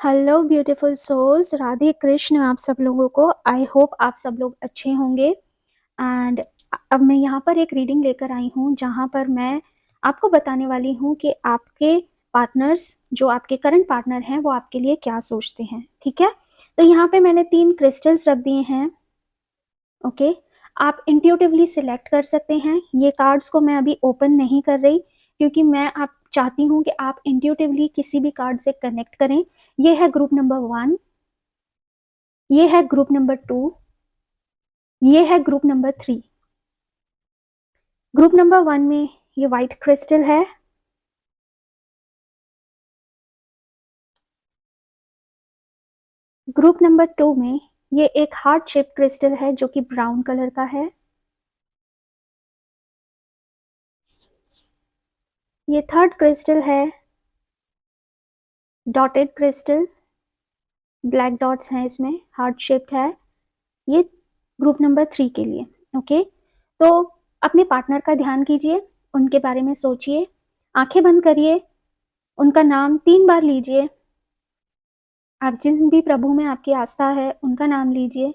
Hello beautiful souls, Radhe Krishna आप सब लोगों को। आई होप आप सब लोग अच्छे होंगे। एंड अब मैं यहाँ पर एक रीडिंग लेकर आई हूँ जहाँ पर मैं आपको बताने वाली हूँ कि आपके पार्टनर्स, जो आपके करंट पार्टनर हैं, वो आपके लिए क्या सोचते हैं। ठीक है, तो यहाँ पे मैंने 3 क्रिस्टल्स रख दिए हैं। ओके, आप इंट्यूटिवली सिलेक्ट कर सकते हैं। ये कार्ड्स को मैं अभी ओपन नहीं कर रही क्योंकि मैं आप चाहती हूँ कि आप इंट्यूटिवली किसी भी कार्ड से कनेक्ट करें। ये है ग्रुप नंबर 1, ये है ग्रुप नंबर 2, ये है ग्रुप नंबर 3। ग्रुप नंबर 1 में ये वाइट क्रिस्टल है, ग्रुप नंबर 2 में ये एक हार्ट शेप क्रिस्टल है जो कि ब्राउन कलर का है। ये थर्ड क्रिस्टल है डॉटेड क्रिस्टल, ब्लैक डॉट्स हैं इसमें, हार्ट शेप्ड है। ये ग्रुप नंबर 3 के लिए। ओके, तो अपने पार्टनर का ध्यान कीजिए, उनके बारे में सोचिए, आंखें बंद करिए, उनका नाम 3 बार लीजिए। आप जिस भी प्रभु में आपकी आस्था है उनका नाम लीजिए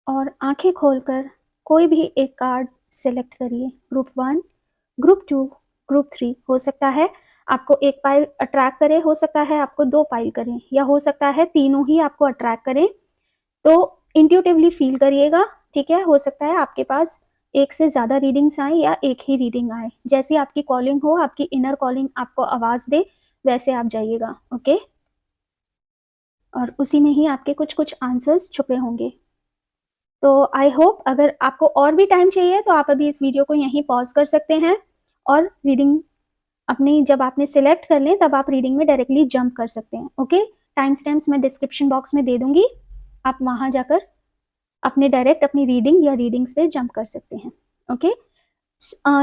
और आंखें खोलकर कोई भी एक कार्ड सिलेक्ट करिए। Group 1, group 2, group 3। हो सकता है आपको एक पाइल अट्रैक्ट करे, हो सकता है आपको 2 पाइल करें, या हो सकता है तीनों ही आपको अट्रैक्ट करें। तो इंट्यूटिवली फील करिएगा। ठीक है, हो सकता है आपके पास एक से ज़्यादा रीडिंग्स आए या एक ही रीडिंग आए। जैसी आपकी कॉलिंग हो, आपकी इनर कॉलिंग आपको आवाज़ दे, वैसे आप जाइएगा। ओके, और उसी में ही आपके कुछ कुछ आंसर्स छुपे होंगे। तो आई होप अगर आपको और भी टाइम चाहिए तो आप अभी इस वीडियो को यहीं पॉज कर सकते हैं और रीडिंग अपनी जब आपने सिलेक्ट कर लें तब आप रीडिंग में डायरेक्टली जंप कर सकते हैं। ओके, टाइम स्टैम्प्स मैं डिस्क्रिप्शन बॉक्स में दे दूंगी, आप वहां जाकर अपने डायरेक्ट अपनी रीडिंग या रीडिंग्स पे जंप कर सकते हैं। ओके,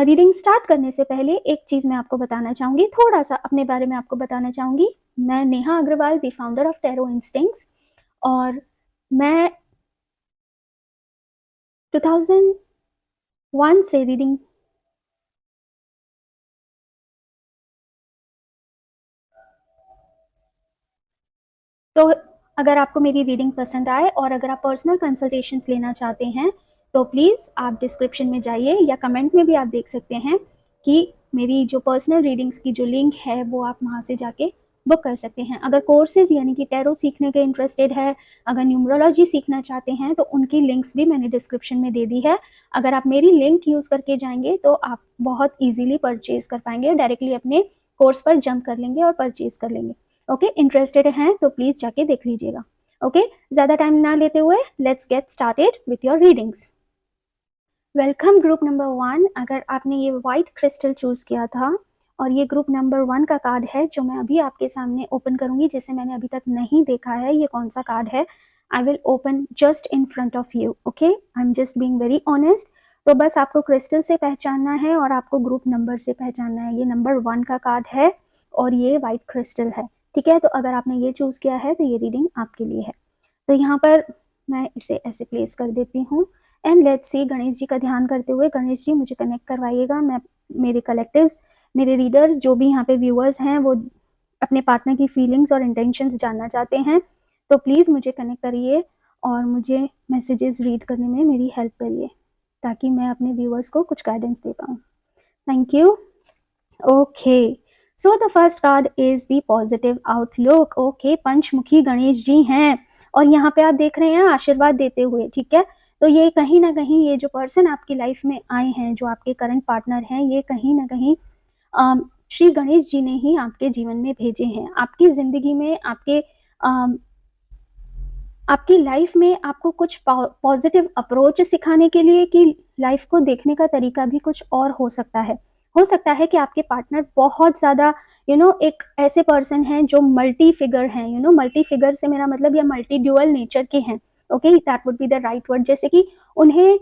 रीडिंग स्टार्ट करने से पहले एक चीज़ मैं आपको बताना चाहूँगी, थोड़ा सा अपने बारे में आपको बताना चाहूँगी। मैं Neha Agarwal, the founder of tarot instincts, और मैं 2001 से रीडिंग तो अगर आपको मेरी रीडिंग पसंद आए और अगर आप पर्सनल कंसल्टेशंस लेना चाहते हैं तो प्लीज़ आप डिस्क्रिप्शन में जाइए या कमेंट में भी आप देख सकते हैं कि मेरी जो पर्सनल रीडिंग्स की जो लिंक है वो आप वहाँ से जाके बुक कर सकते हैं। अगर कोर्सेज यानी कि टैरो सीखने के इंटरेस्टेड है, अगर न्यूमरोलॉजी सीखना चाहते हैं तो उनकी लिंक्स भी मैंने डिस्क्रिप्शन में दे दी है। अगर आप मेरी लिंक यूज़ करके जाएंगे तो आप बहुत ईजिली परचेज कर पाएंगे और डायरेक्टली अपने कोर्स पर जंप कर लेंगे और परचेज कर लेंगे। ओके, इंटरेस्टेड हैं तो प्लीज़ जाके देख लीजिएगा। ओके, ज़्यादा टाइम ना लेते हुए let's get started with your readings. Welcome group number 1। अगर आपने ये वाइट क्रिस्टल चूज़ किया था और ये ग्रुप नंबर 1 का कार्ड है जो मैं अभी आपके सामने ओपन करूंगी, जिसे मैंने अभी तक नहीं देखा है ये कौन सा कार्ड है। I will open just in front of you. Okay, I am just being very honest. तो बस आपको क्रिस्टल से पहचानना है और आपको ग्रुप नंबर से पहचानना है। ये नंबर 1 का कार्ड है और ये वाइट क्रिस्टल है। ठीक है, तो अगर आपने ये चूज़ किया है तो ये रीडिंग आपके लिए है। तो यहाँ पर मैं इसे ऐसे प्लेस कर देती हूँ and let's see. Ganesh ji का ध्यान करते हुए, गणेश जी मुझे कनेक्ट करवाइएगा। मैं मेरे कलेक्टिव्स, मेरे रीडर्स, जो भी यहाँ पे व्यूअर्स हैं वो अपने पार्टनर की फीलिंग्स और इंटेंशंस जानना चाहते हैं, तो प्लीज़ मुझे कनेक्ट करिए और मुझे मैसेजेस रीड करने में मेरी हेल्प करिए ताकि मैं अपने व्यूअर्स को कुछ गाइडेंस दे पाऊँ। Thank you. Okay, so the first card is the positive outlook. Okay, पंचमुखी गणेश जी हैं और यहाँ पे आप देख रहे हैं आशीर्वाद देते हुए। ठीक है, तो ये कहीं ना कहीं ये जो पर्सन आपकी लाइफ में आए हैं, जो आपके करंट पार्टनर हैं, ये कहीं ना कहीं श्री गणेश जी ने ही आपके जीवन में भेजे हैं। आपकी जिंदगी में, आपकी लाइफ में आपको कुछ पॉजिटिव अप्रोच सिखाने के लिए कि लाइफ को देखने का तरीका भी कुछ और हो सकता है। हो सकता है कि आपके पार्टनर बहुत ज़्यादा एक ऐसे पर्सन हैं जो मल्टी फिगर हैं। मल्टी फिगर से मेरा मतलब या मल्टी ड्यूअल नेचर के हैं। Okay, that would be the right word. जैसे कि उन्हें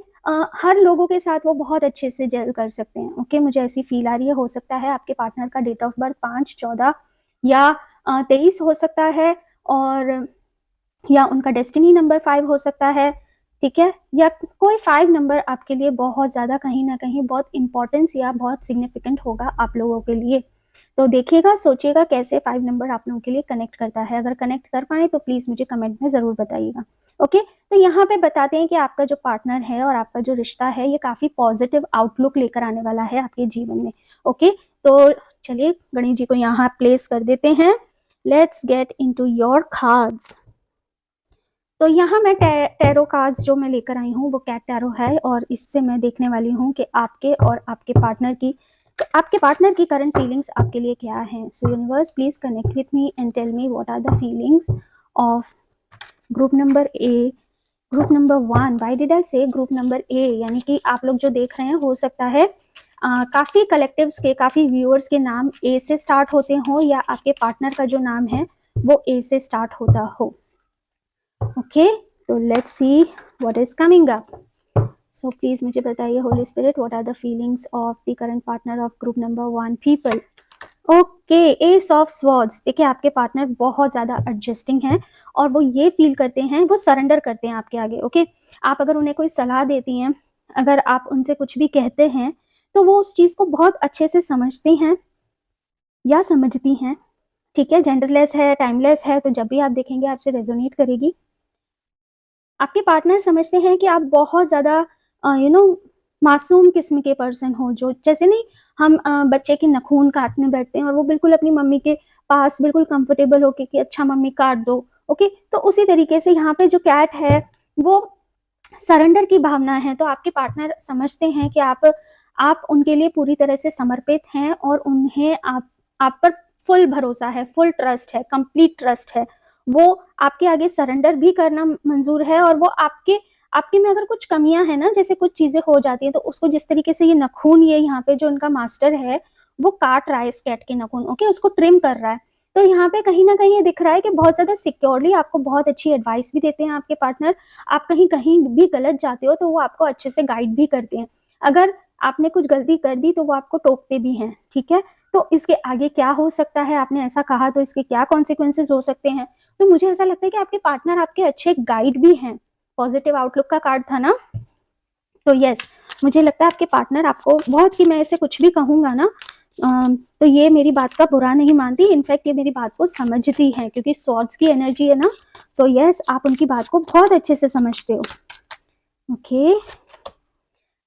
हर लोगों के साथ वो बहुत अच्छे से जेल कर सकते हैं। ओके, मुझे ऐसी फील आ रही है। हो सकता है आपके पार्टनर का डेट ऑफ बर्थ 5, 14 या 23 हो सकता है, और या उनका डेस्टिनी नंबर 5 हो सकता है। ठीक है, या कोई 5 नंबर आपके लिए बहुत ज़्यादा कहीं ना कहीं बहुत इंपॉर्टेंस या बहुत सिग्निफिकेंट होगा आप लोगों के लिए। तो देखिएगा, सोचिएगा कैसे 5 नंबर आप लोगों के लिए कनेक्ट करता है। अगर कनेक्ट कर पाए तो प्लीज़ मुझे कमेंट में ज़रूर बताइएगा। ओके, तो यहाँ पे बताते हैं कि आपका जो पार्टनर है और आपका जो रिश्ता है ये काफ़ी पॉजिटिव आउटलुक लेकर आने वाला है आपके जीवन में। ओके, तो चलिए गणेश जी को यहाँ प्लेस कर देते हैं। Let's get into your cards. तो यहाँ मैं टैरो कार्ड्स जो मैं लेकर आई हूँ वो कैट टैरो है, और इससे मैं देखने वाली हूँ कि आपके और आपके पार्टनर की करंट फीलिंग्स आपके लिए क्या हैं। So universe please connect with me and tell me what are the feelings of group number A, group number 1। Why did I say group number ए, यानी कि आप लोग जो देख रहे हैं हो सकता है काफ़ी कलेक्टिव्स के, काफ़ी व्यूअर्स के नाम ए से स्टार्ट होते हो, या आपके पार्टनर का जो नाम है वो ए से स्टार्ट होता हो। ओके, तो let's see what is coming up. So please मुझे बताइए holy spirit, what are the feelings of the current partner of group number 1 people. Okay, ace of swords. देखिए आपके पार्टनर बहुत ज़्यादा एडजस्टिंग हैं, और वो ये फील करते हैं, वो सरेंडर करते हैं आपके आगे। ओके, आप अगर उन्हें कोई सलाह देती हैं, अगर आप उनसे कुछ भी कहते हैं, तो वो उस चीज़ को बहुत अच्छे से समझते हैं या समझती हैं। ठीक है, जेंडरलेस है, टाइमलेस है, तो जब भी आप देखेंगे आपसे रेजोनेट करेगी। आपके पार्टनर समझते हैं कि आप बहुत ज़्यादा मासूम किस्म के पर्सन हो, जो जैसे नहीं हम बच्चे के नाखून काटने बैठते हैं और वो बिल्कुल अपनी मम्मी के पास बिल्कुल कंफर्टेबल होके कि अच्छा मम्मी काट दो। ओके, तो उसी तरीके से यहाँ पे जो कैट है वो सरेंडर की भावना है। तो आपके पार्टनर समझते हैं कि आप उनके लिए पूरी तरह से समर्पित हैं, और उन्हें आप पर फुल भरोसा है, फुल ट्रस्ट है, कंप्लीट ट्रस्ट है। वो आपके आगे सरेंडर भी करना मंजूर है, और वो आपके में अगर कुछ कमियां हैं ना, जैसे कुछ चीजें हो जाती हैं, तो उसको जिस तरीके से ये नखून, ये यहाँ पे जो उनका मास्टर है वो काट रहा है इस कैट के नखून, ओके, उसको ट्रिम कर रहा है। तो यहाँ पे कहीं ना कहीं ये दिख रहा है कि बहुत ज्यादा सिक्योरली आपको बहुत अच्छी एडवाइस भी देते हैं आपके पार्टनर। आप कहीं कहीं भी गलत जाते हो तो वो आपको अच्छे से गाइड भी करते हैं। अगर आपने कुछ गलती कर दी तो वो आपको टोकते भी हैं। ठीक है, तो इसके आगे क्या हो सकता है, आपने ऐसा कहा तो इसके क्या कॉन्सिक्वेंसेज हो सकते हैं। तो मुझे ऐसा लगता है कि आपके पार्टनर आपके अच्छे गाइड भी हैं। पॉजिटिव आउटलुक का कार्ड था ना, तो यस, मुझे लगता है आपके पार्टनर आपको बहुत, कि मैं इसे कुछ भी कहूंगा ना तो ये मेरी बात का बुरा नहीं मानती, इनफैक्ट ये मेरी बात को समझती है, क्योंकि स्वॉर्ड्स की एनर्जी है ना। तो यस, आप उनकी बात को बहुत अच्छे से समझते हो। ओके,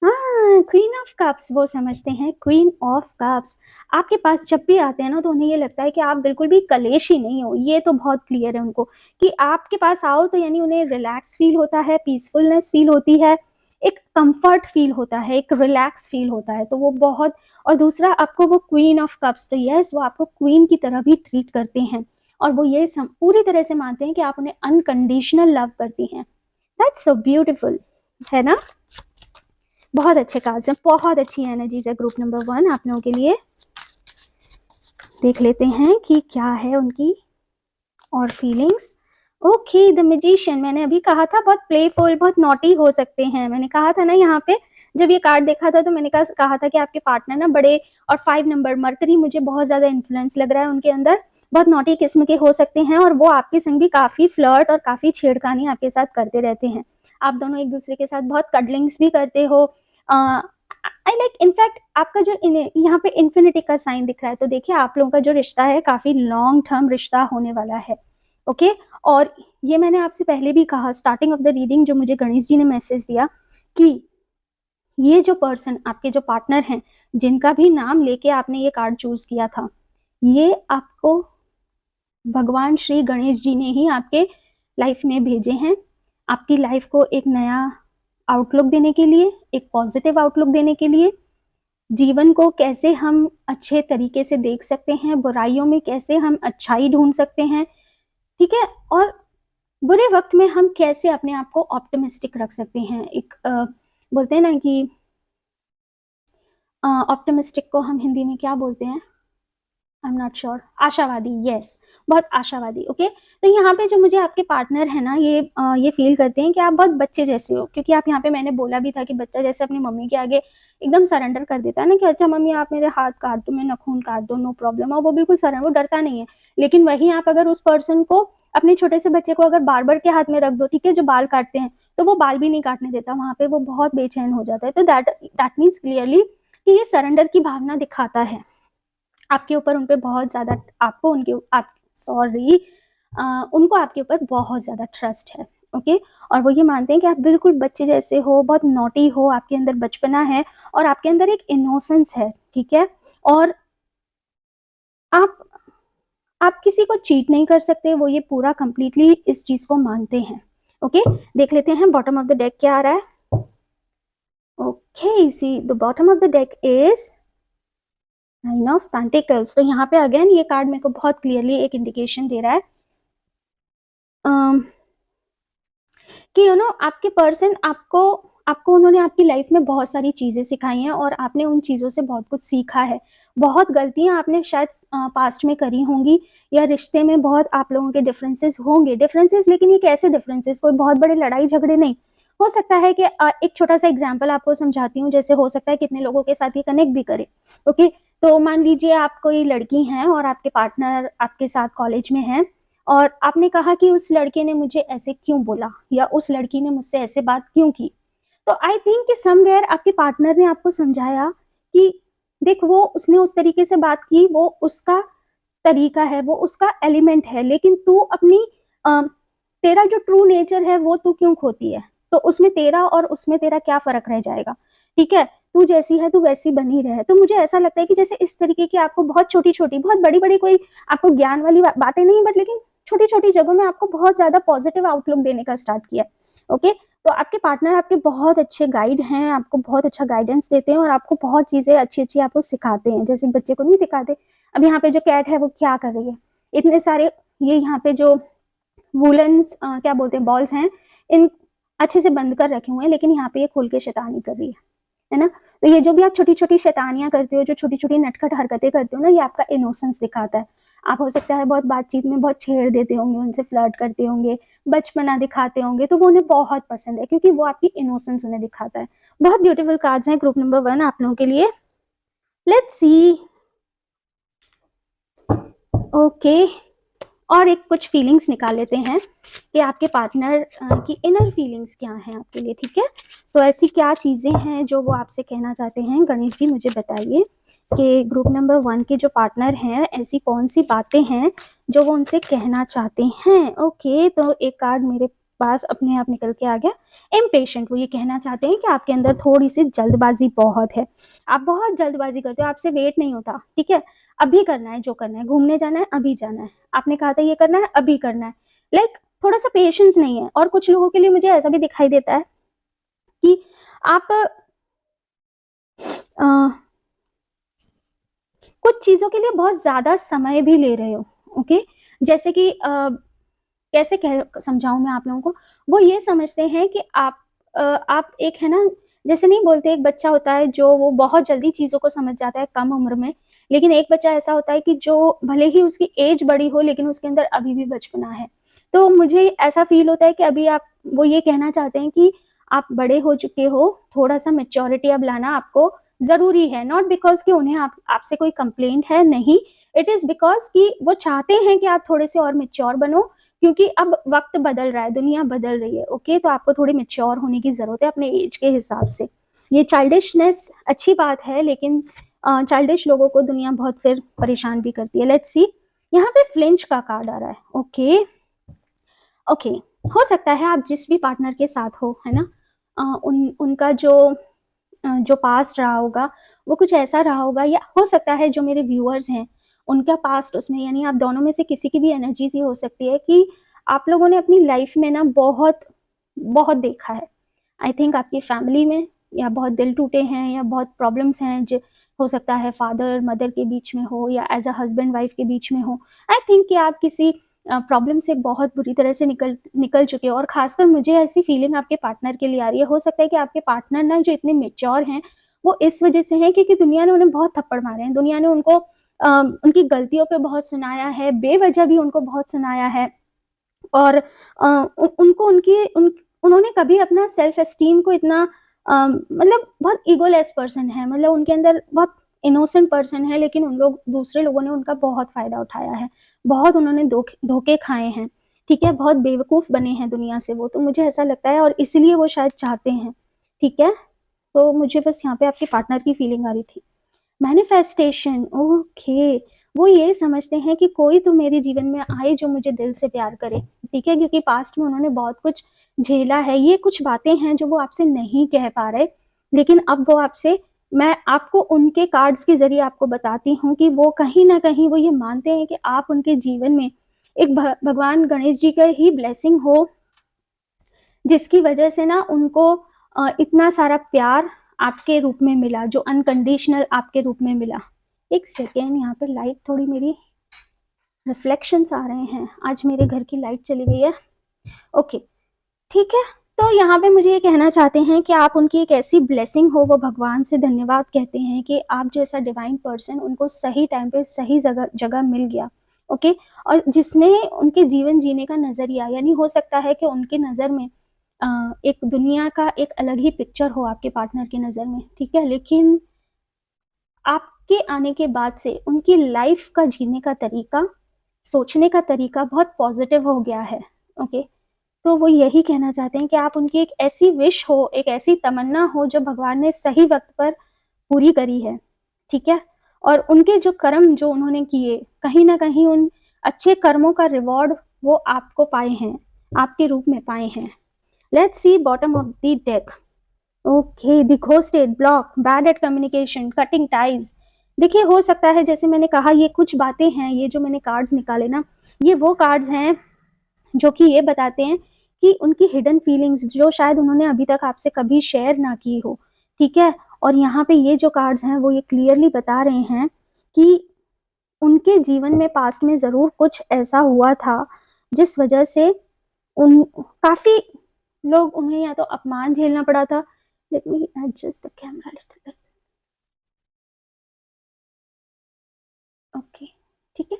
हाँ, क्वीन ऑफ कप्स, वो समझते हैं। क्वीन ऑफ कप्स आपके पास जब भी आते हैं ना, तो उन्हें ये लगता है कि आप बिल्कुल भी कलेश ही नहीं हो। ये तो बहुत क्लियर है उनको कि आपके पास आओ तो यानी उन्हें रिलैक्स फील होता है, पीसफुलनेस फील होती है, एक कंफर्ट फील होता है, एक रिलैक्स फील होता है। तो वो बहुत, और दूसरा आपको वो क्वीन ऑफ कप्स, तो यस, वो आपको क्वीन की तरह भी ट्रीट करते हैं, और वो ये पूरी तरह से मानते हैं कि आप उन्हें अनकंडीशनल लव करती हैं। दैट्स सो ब्यूटिफुल, है ना। बहुत अच्छे कार्ड्स हैं, बहुत अच्छी एनर्जीज है ग्रुप नंबर 1 आप लोगों के लिए। देख लेते हैं कि क्या है उनकी और फीलिंग्स। ओके, द मैजिशियन, मैंने अभी कहा था बहुत प्लेफुल, बहुत नॉटी हो सकते हैं। मैंने कहा था ना, यहाँ पे जब ये कार्ड देखा था तो मैंने कहा था कि आपके पार्टनर ना बड़े, और 5 नंबर मरकरी मुझे बहुत ज्यादा इन्फ्लुएंस लग रहा है उनके अंदर, बहुत नॉटी किस्म के हो सकते हैं, और वो आपके संग भी काफी फ्लर्ट और काफी छेड़खानी आपके साथ करते रहते हैं। आप दोनों एक दूसरे के साथ बहुत कडलिंग्स भी करते हो। आई लाइक, इनफैक्ट आपका जो यहाँ पे इन्फिनिटी का साइन दिख रहा है, तो देखिए आप लोगों का जो रिश्ता है काफी लॉन्ग टर्म रिश्ता होने वाला है। ओके, और ये मैंने आपसे पहले भी कहा स्टार्टिंग ऑफ द रीडिंग, जो मुझे गणेश जी ने मैसेज दिया कि ये जो पर्सन, आपके जो पार्टनर हैं, जिनका भी नाम लेके आपने ये कार्ड चूज किया था, ये आपको भगवान श्री गणेश जी ने ही आपके लाइफ में भेजे हैं, आपकी लाइफ को एक नया आउटलुक देने के लिए, एक पॉजिटिव आउटलुक देने के लिए, जीवन को कैसे हम अच्छे तरीके से देख सकते हैं, बुराइयों में कैसे हम अच्छाई ढूंढ सकते हैं, ठीक है, और बुरे वक्त में हम कैसे अपने आप को ऑप्टिमिस्टिक रख सकते हैं। एक बोलते हैं ना कि ऑप्टिमिस्टिक को हम हिंदी में क्या बोलते हैं, आई एम नॉट श्योर, आशावादी, यस, बहुत आशावादी। ओके, तो यहाँ पे जो मुझे आपके पार्टनर है ना, ये फील करते हैं कि आप बहुत बच्चे जैसे हो, क्योंकि आप यहाँ पे, मैंने बोला भी था कि बच्चा जैसे अपनी मम्मी के आगे एकदम सरेंडर कर देता है ना, कि अच्छा मम्मी आप मेरे हाथ काट दो, मैं नखून काट दो, नो प्रॉब्लम, और वो बिल्कुल सरेंडर, वो डरता नहीं है। लेकिन वहीं आप अगर उस पर्सन को, अपने छोटे से बच्चे को अगर बार बार के हाथ में रख दो, ठीक है, जो बाल काटते हैं, तो वो बाल भी नहीं काटने देता, वहां पे वो बहुत बेचैन हो जाता है। तो दैट मीन्स क्लियरली कि ये सरेंडर की भावना दिखाता है। आपके ऊपर उन पे बहुत ज़्यादा आपको उनके आप सॉरी उनको आपके ऊपर बहुत ज़्यादा ट्रस्ट है, ओके। और वो ये मानते हैं कि आप बिल्कुल बच्चे जैसे हो, बहुत नॉटी हो, आपके अंदर बचपना है और आपके अंदर एक इनोसेंस है, ठीक है। और आप आप किसी को चीट नहीं कर सकते, वो ये पूरा कंप्लीटली इस चीज़ को मानते हैं, ओके। देख लेते हैं बॉटम ऑफ द डेक क्या आ रहा है। Okay, see the bottom of the deck is nine of pentacles. तो यहाँ पे अगेन ये कार्ड मेरे को बहुत क्लियरली एक इंडिकेशन दे रहा है कि आपके पर्सन आपको आपको उन्होंने आपकी लाइफ में बहुत सारी चीज़ें सिखाई हैं और आपने उन चीज़ों से बहुत कुछ सीखा है। बहुत गलतियां आपने शायद पास्ट में करी होंगी, या रिश्ते में बहुत आप लोगों के डिफरेंसेस होंगे, लेकिन ये कैसे डिफरेंसेस, कोई बहुत बड़े लड़ाई झगड़े नहीं। हो सकता है कि एक छोटा सा एग्जाम्पल आपको समझाती हूँ, जैसे हो सकता है कितने लोगों के साथ ये कनेक्ट भी करे, ओके। तो मान लीजिए आप कोई लड़की हैं और आपके पार्टनर आपके साथ कॉलेज में हैं, और आपने कहा कि उस लड़के ने मुझे ऐसे क्यों बोला, या उस लड़की ने मुझसे ऐसे बात क्यों की। तो आई थिंक कि समवेयर आपके पार्टनर ने आपको समझाया कि देख, वो उसने उस तरीके से बात की, वो उसका तरीका है, वो उसका एलिमेंट है, लेकिन तू अपनी तेरा जो ट्रू नेचर है वो तू क्यों खोती है। तो उसमें तेरा और उसमें तेरा क्या फर्क रह जाएगा, ठीक है। तू जैसी है तू वैसी बनी रहे। तो मुझे ऐसा लगता है कि जैसे इस तरीके की आपको बहुत छोटी छोटी, बहुत बड़ी बड़ी कोई आपको ज्ञान वाली बातें नहीं, बट लेकिन छोटी छोटी जगहों में आपको बहुत ज्यादा पॉजिटिव आउटलुक देने का स्टार्ट किया, ओके। तो आपके पार्टनर आपके बहुत अच्छे गाइड हैं, आपको बहुत अच्छा गाइडेंस देते हैं और आपको बहुत चीजें अच्छी अच्छी आपको सिखाते हैं, जैसे बच्चे को नहीं सिखाते। अब यहाँ पे जो कैट है वो क्या कर रही है, इतने सारे ये यहाँ पे जो वुलन्स क्या बोलते हैं बॉल्स हैं, इन अच्छे से बंद कर रखे हुए हैं, लेकिन यहाँ पे ये खोल के शैतानी कर रही है ना। तो ये जो भी आप छोटी छोटी शैतानियां करते हो, जो छोटी छोटी नटखट हरकतें करते हो ना, ये आपका इनोसेंस दिखाता है। आप हो सकता है बहुत बातचीत में बहुत छेड़ देते होंगे, उनसे फ्लर्ट करते होंगे, बचपना दिखाते होंगे, तो वो उन्हें बहुत पसंद है क्योंकि वो आपकी इनोसेंस उन्हें दिखाता है। बहुत ब्यूटीफुल कार्ड्स हैं ग्रुप नंबर 1 आप लोगों के लिए। Let's see, okay. और एक कुछ फीलिंग्स निकाल लेते हैं कि आपके पार्टनर की इनर फीलिंग्स क्या हैं आपके लिए, ठीक है। तो ऐसी क्या चीज़ें हैं जो वो आपसे कहना चाहते हैं, गणेश जी मुझे बताइए कि ग्रुप नंबर 1 के जो पार्टनर हैं, ऐसी कौन सी बातें हैं जो वो उनसे कहना चाहते हैं। ओके, तो एक कार्ड मेरे पास अपने आप निकल के आ गया, इम्पेशेंट। वो ये कहना चाहते हैं कि आपके अंदर थोड़ी सी जल्दबाजी बहुत है, आप बहुत जल्दबाजी करते हो, आपसे वेट नहीं होता, ठीक है। अभी करना है, जो करना है, घूमने जाना है अभी जाना है, आपने कहा था ये करना है अभी करना है, लाइक थोड़ा सा पेशेंस नहीं है। और कुछ लोगों के लिए मुझे ऐसा भी दिखाई देता है कि आप कुछ चीजों के लिए बहुत ज्यादा समय भी ले रहे हो, ओके। जैसे कि कैसे समझाऊं मैं आप लोगों को, वो ये समझते हैं कि आप एक है ना, जैसे नहीं बोलते एक बच्चा होता है जो वो बहुत जल्दी चीजों को समझ जाता है कम उम्र में, लेकिन एक बच्चा ऐसा होता है कि जो भले ही उसकी एज बड़ी हो लेकिन उसके अंदर अभी भी बचपना है। तो मुझे ऐसा फील होता है कि अभी आप, वो ये कहना चाहते हैं कि आप बड़े हो चुके हो, थोड़ा सा मेच्योरिटी अब लाना आपको जरूरी है। नॉट बिकॉज कि उन्हें आपसे कोई कंप्लेंट है, नहीं, इट इज बिकॉज कि वो चाहते हैं कि आप थोड़े से और मेच्योर बनो, क्योंकि अब वक्त बदल रहा है, दुनिया बदल रही है, ओके। तो आपको थोड़ी मेच्योर होने की जरूरत है अपने एज के हिसाब से। ये चाइल्डिशनेस अच्छी बात है, लेकिन चाइल्डिश लोगों को दुनिया बहुत फिर परेशान भी करती है। लेट्स सी, यहाँ पे फ्लिंच का कार्ड आ रहा है, ओके। ओके, हो सकता है आप जिस भी पार्टनर के साथ हो, है ना, उनका जो पास्ट रहा होगा वो कुछ ऐसा रहा होगा, या हो सकता है जो मेरे व्यूअर्स हैं उनका पास्ट उसमें, यानी आप दोनों में से किसी की भी एनर्जीज ये हो सकती है कि आप लोगों ने अपनी लाइफ में ना बहुत बहुत देखा है। आई थिंक आपकी फैमिली में या बहुत दिल टूटे हैं, या बहुत प्रॉब्लम्स हैं, जो हो सकता है फादर मदर के बीच में हो, या एज अ हस्बैंड वाइफ के बीच में हो। आई थिंक कि आप किसी प्रॉब्लम से बहुत बुरी तरह से निकल चुके हो, और खासकर मुझे ऐसी फीलिंग आपके पार्टनर के लिए आ रही है। हो सकता है कि आपके पार्टनर ना जो इतने मेच्योर हैं वो इस वजह से हैं क्योंकि दुनिया ने उन्हें बहुत थप्पड़ मारे हैं, दुनिया ने उनको उनकी गलतियों पे बहुत सुनाया है, बेवजह भी उनको बहुत सुनाया है, और उनको उन्होंने कभी अपना सेल्फ एस्टीम को इतना मतलब बहुत ईगोलेस पर्सन है, मतलब उनके अंदर बहुत इनोसेंट पर्सन है, लेकिन दूसरे लोगों ने उनका बहुत फायदा उठाया है, बहुत उन्होंने धोखे खाए हैं, ठीक है, बहुत बेवकूफ बने हैं दुनिया से वो। तो मुझे ऐसा लगता है और इसलिए वो शायद चाहते हैं, ठीक है। तो मुझे बस यहाँ पे आपके पार्टनर की फीलिंग आ रही थी। Manifestation, okay. वो ये समझते हैं कि कोई तो मेरे जीवन में आए जो मुझे दिल से प्यार करे, ठीक है, क्योंकि पास्ट में उन्होंने बहुत कुछ झेला है। ये कुछ बातें हैं जो वो आपसे नहीं कह पा रहे, लेकिन अब वो आपसे, मैं आपको उनके कार्ड्स के जरिए आपको बताती हूँ कि वो कहीं ना कहीं वो ये मानते हैं कि आप उनके जीवन में एक भगवान गणेश जी का ही ब्लेसिंग हो, जिसकी वजह से ना उनको इतना सारा प्यार आपके रूप में मिला, जो अनकंडीशनल आपके रूप में मिला। एक सेकेंड, यहाँ पे लाइट थोड़ी मेरी रिफ्लेक्शंस आ रहे हैं, आज मेरे घर की लाइट चली गई है। ओके, ठीक है। तो यहाँ पे मुझे ये कहना चाहते हैं कि आप उनकी एक ऐसी ब्लेसिंग हो, वो भगवान से धन्यवाद कहते हैं कि आप जैसा डिवाइन पर्सन उनको सही टाइम पे सही जगह जगह मिल गया। ओके, और जिसने उनके जीवन जीने का नजरिया, यानी हो सकता है कि उनके नज़र में एक दुनिया का एक अलग ही पिक्चर हो आपके पार्टनर की नज़र में, ठीक है, लेकिन आपके आने के बाद से उनकी लाइफ का जीने का तरीका, सोचने का तरीका बहुत पॉजिटिव हो गया है। ओके, तो वो यही कहना चाहते हैं कि आप उनकी एक ऐसी विश हो, एक ऐसी तमन्ना हो जो भगवान ने सही वक्त पर पूरी करी है, ठीक है। और उनके जो कर्म जो उन्होंने किए, कहीं ना कहीं उन अच्छे कर्मों का रिवॉर्ड वो आपको पाए हैं, आपके रूप में पाए हैं। Let's see bottom of the deck. Okay, the ghosted, block, bad at communication, cutting ties. देखिए, हो सकता है, जैसे मैंने कहा, ये कुछ बातें हैं, ये जो मैंने कार्ड्स निकाले ना, ये वो कार्ड्स हैं जो कि ये बताते हैं कि उनकी हिडन फीलिंग्स जो शायद उन्होंने अभी तक आपसे कभी शेयर ना की हो, ठीक है। और यहाँ पे ये जो कार्ड्स हैं वो ये क्लियरली बता रहे हैं कि उनके जीवन में पास्ट में ज़रूर कुछ ऐसा हुआ था जिस वजह से उन काफ़ी लोग, उन्हें या तो अपमान झेलना पड़ा था। Let me adjust the camera little bit. Okay, ठीक है।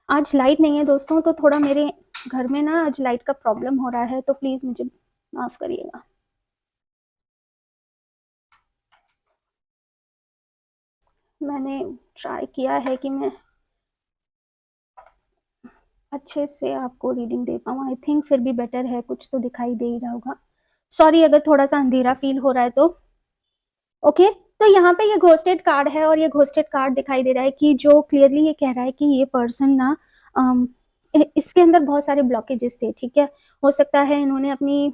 आज लाइट नहीं है दोस्तों, तो थोड़ा मेरे घर में ना आज लाइट का प्रॉब्लम हो रहा है, तो प्लीज़ मुझे माफ़ करिएगा। मैंने ट्राई किया है कि मैं अच्छे से आपको रीडिंग दे पाऊँ, आई थिंक फिर भी बेटर है, कुछ तो दिखाई दे ही रहा होगा। सॉरी अगर थोड़ा सा अंधेरा फील हो रहा है तो। ओके, तो यहाँ पे ये घोस्टेड कार्ड है, और ये घोस्टेड कार्ड दिखाई दे रहा है कि जो क्लियरली ये कह रहा है कि ये पर्सन ना इसके अंदर बहुत सारे ब्लॉकेजेस थे, ठीक है। हो सकता है इन्होंने अपनी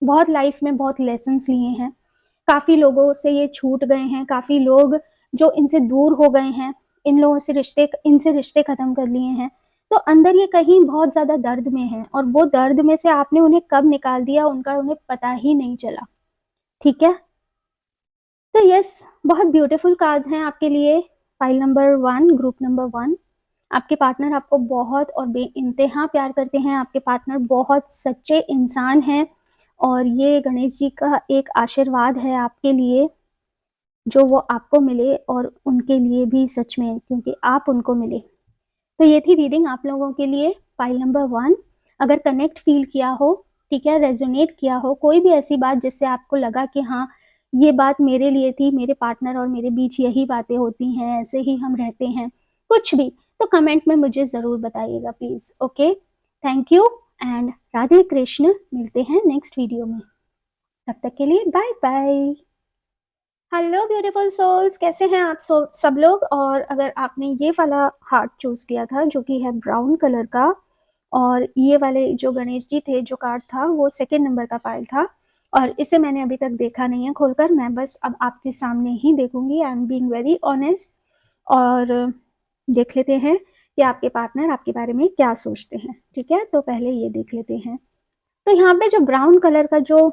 बहुत लाइफ में बहुत लेसन्स लिए हैं, काफ़ी लोगों से ये छूट गए हैं, काफ़ी लोग जो इनसे दूर हो गए हैं, इन लोगों से इनसे रिश्ते ख़त्म कर लिए हैं। तो अंदर ये कहीं बहुत ज़्यादा दर्द में है, और वो दर्द में से आपने उन्हें कब निकाल दिया उनका उन्हें पता ही नहीं चला, ठीक है। तो यस, बहुत ब्यूटीफुल कार्ड्स हैं आपके लिए। File number 1, group number 1। आपके पार्टनर आपको बहुत और बेइंतहा प्यार करते हैं, आपके पार्टनर बहुत सच्चे इंसान हैं, और ये गणेश जी का एक आशीर्वाद है आपके लिए, जो वो आपको मिले और उनके लिए भी सच में, क्योंकि आप उनको मिले। तो ये थी रीडिंग आप लोगों के लिए, फाइल नंबर 1। अगर कनेक्ट फील किया हो, ठीक है, रेजोनेट किया हो, कोई भी ऐसी बात जिससे आपको लगा कि हाँ ये बात मेरे लिए थी, मेरे पार्टनर और मेरे बीच यही बातें होती हैं, ऐसे ही हम रहते हैं, कुछ भी, तो कमेंट में मुझे ज़रूर बताइएगा please. Okay, thank you and Radhe Krishna. मिलते हैं नेक्स्ट वीडियो में, तब तक के लिए bye bye. Hello beautiful souls, कैसे हैं आप सब लोग। और अगर आपने ये वाला हार्ट चूज किया था जो कि है ब्राउन कलर का, और ये वाले जो गणेश जी थे जो कार्ड था वो सेकंड नंबर का पायल था, और इसे मैंने अभी तक देखा नहीं है खोलकर, मैं बस अब आपके सामने ही देखूंगी। I am being very honest. और देख लेते हैं कि आपके पार्टनर आपके बारे में क्या सोचते हैं, ठीक है। तो पहले ये देख लेते हैं। तो यहाँ पे जो ब्राउन कलर का जो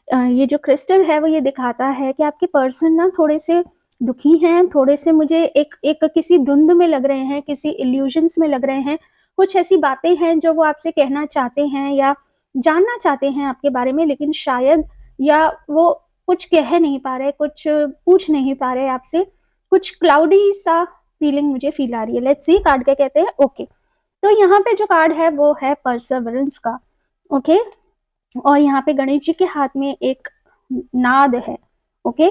ये जो क्रिस्टल है वो ये दिखाता है कि आपके पर्सन ना थोड़े से दुखी हैं, थोड़े से मुझे एक एक किसी धुंध में लग रहे हैं, किसी इल्यूजन्स में लग रहे हैं। कुछ ऐसी बातें हैं जो वो आपसे कहना चाहते हैं या जानना चाहते हैं आपके बारे में, लेकिन शायद या वो कुछ कह नहीं पा रहे, कुछ पूछ नहीं पा रहे आपसे, कुछ क्लाउडी सा फीलिंग मुझे फील आ रही है। लेट्स सी कार्ड क्या कहते हैं। ओके, तो यहाँ पे जो कार्ड है वो है परसेवरेंस का। ओके, और यहाँ पे गणेश जी के हाथ में एक नाद है। ओके,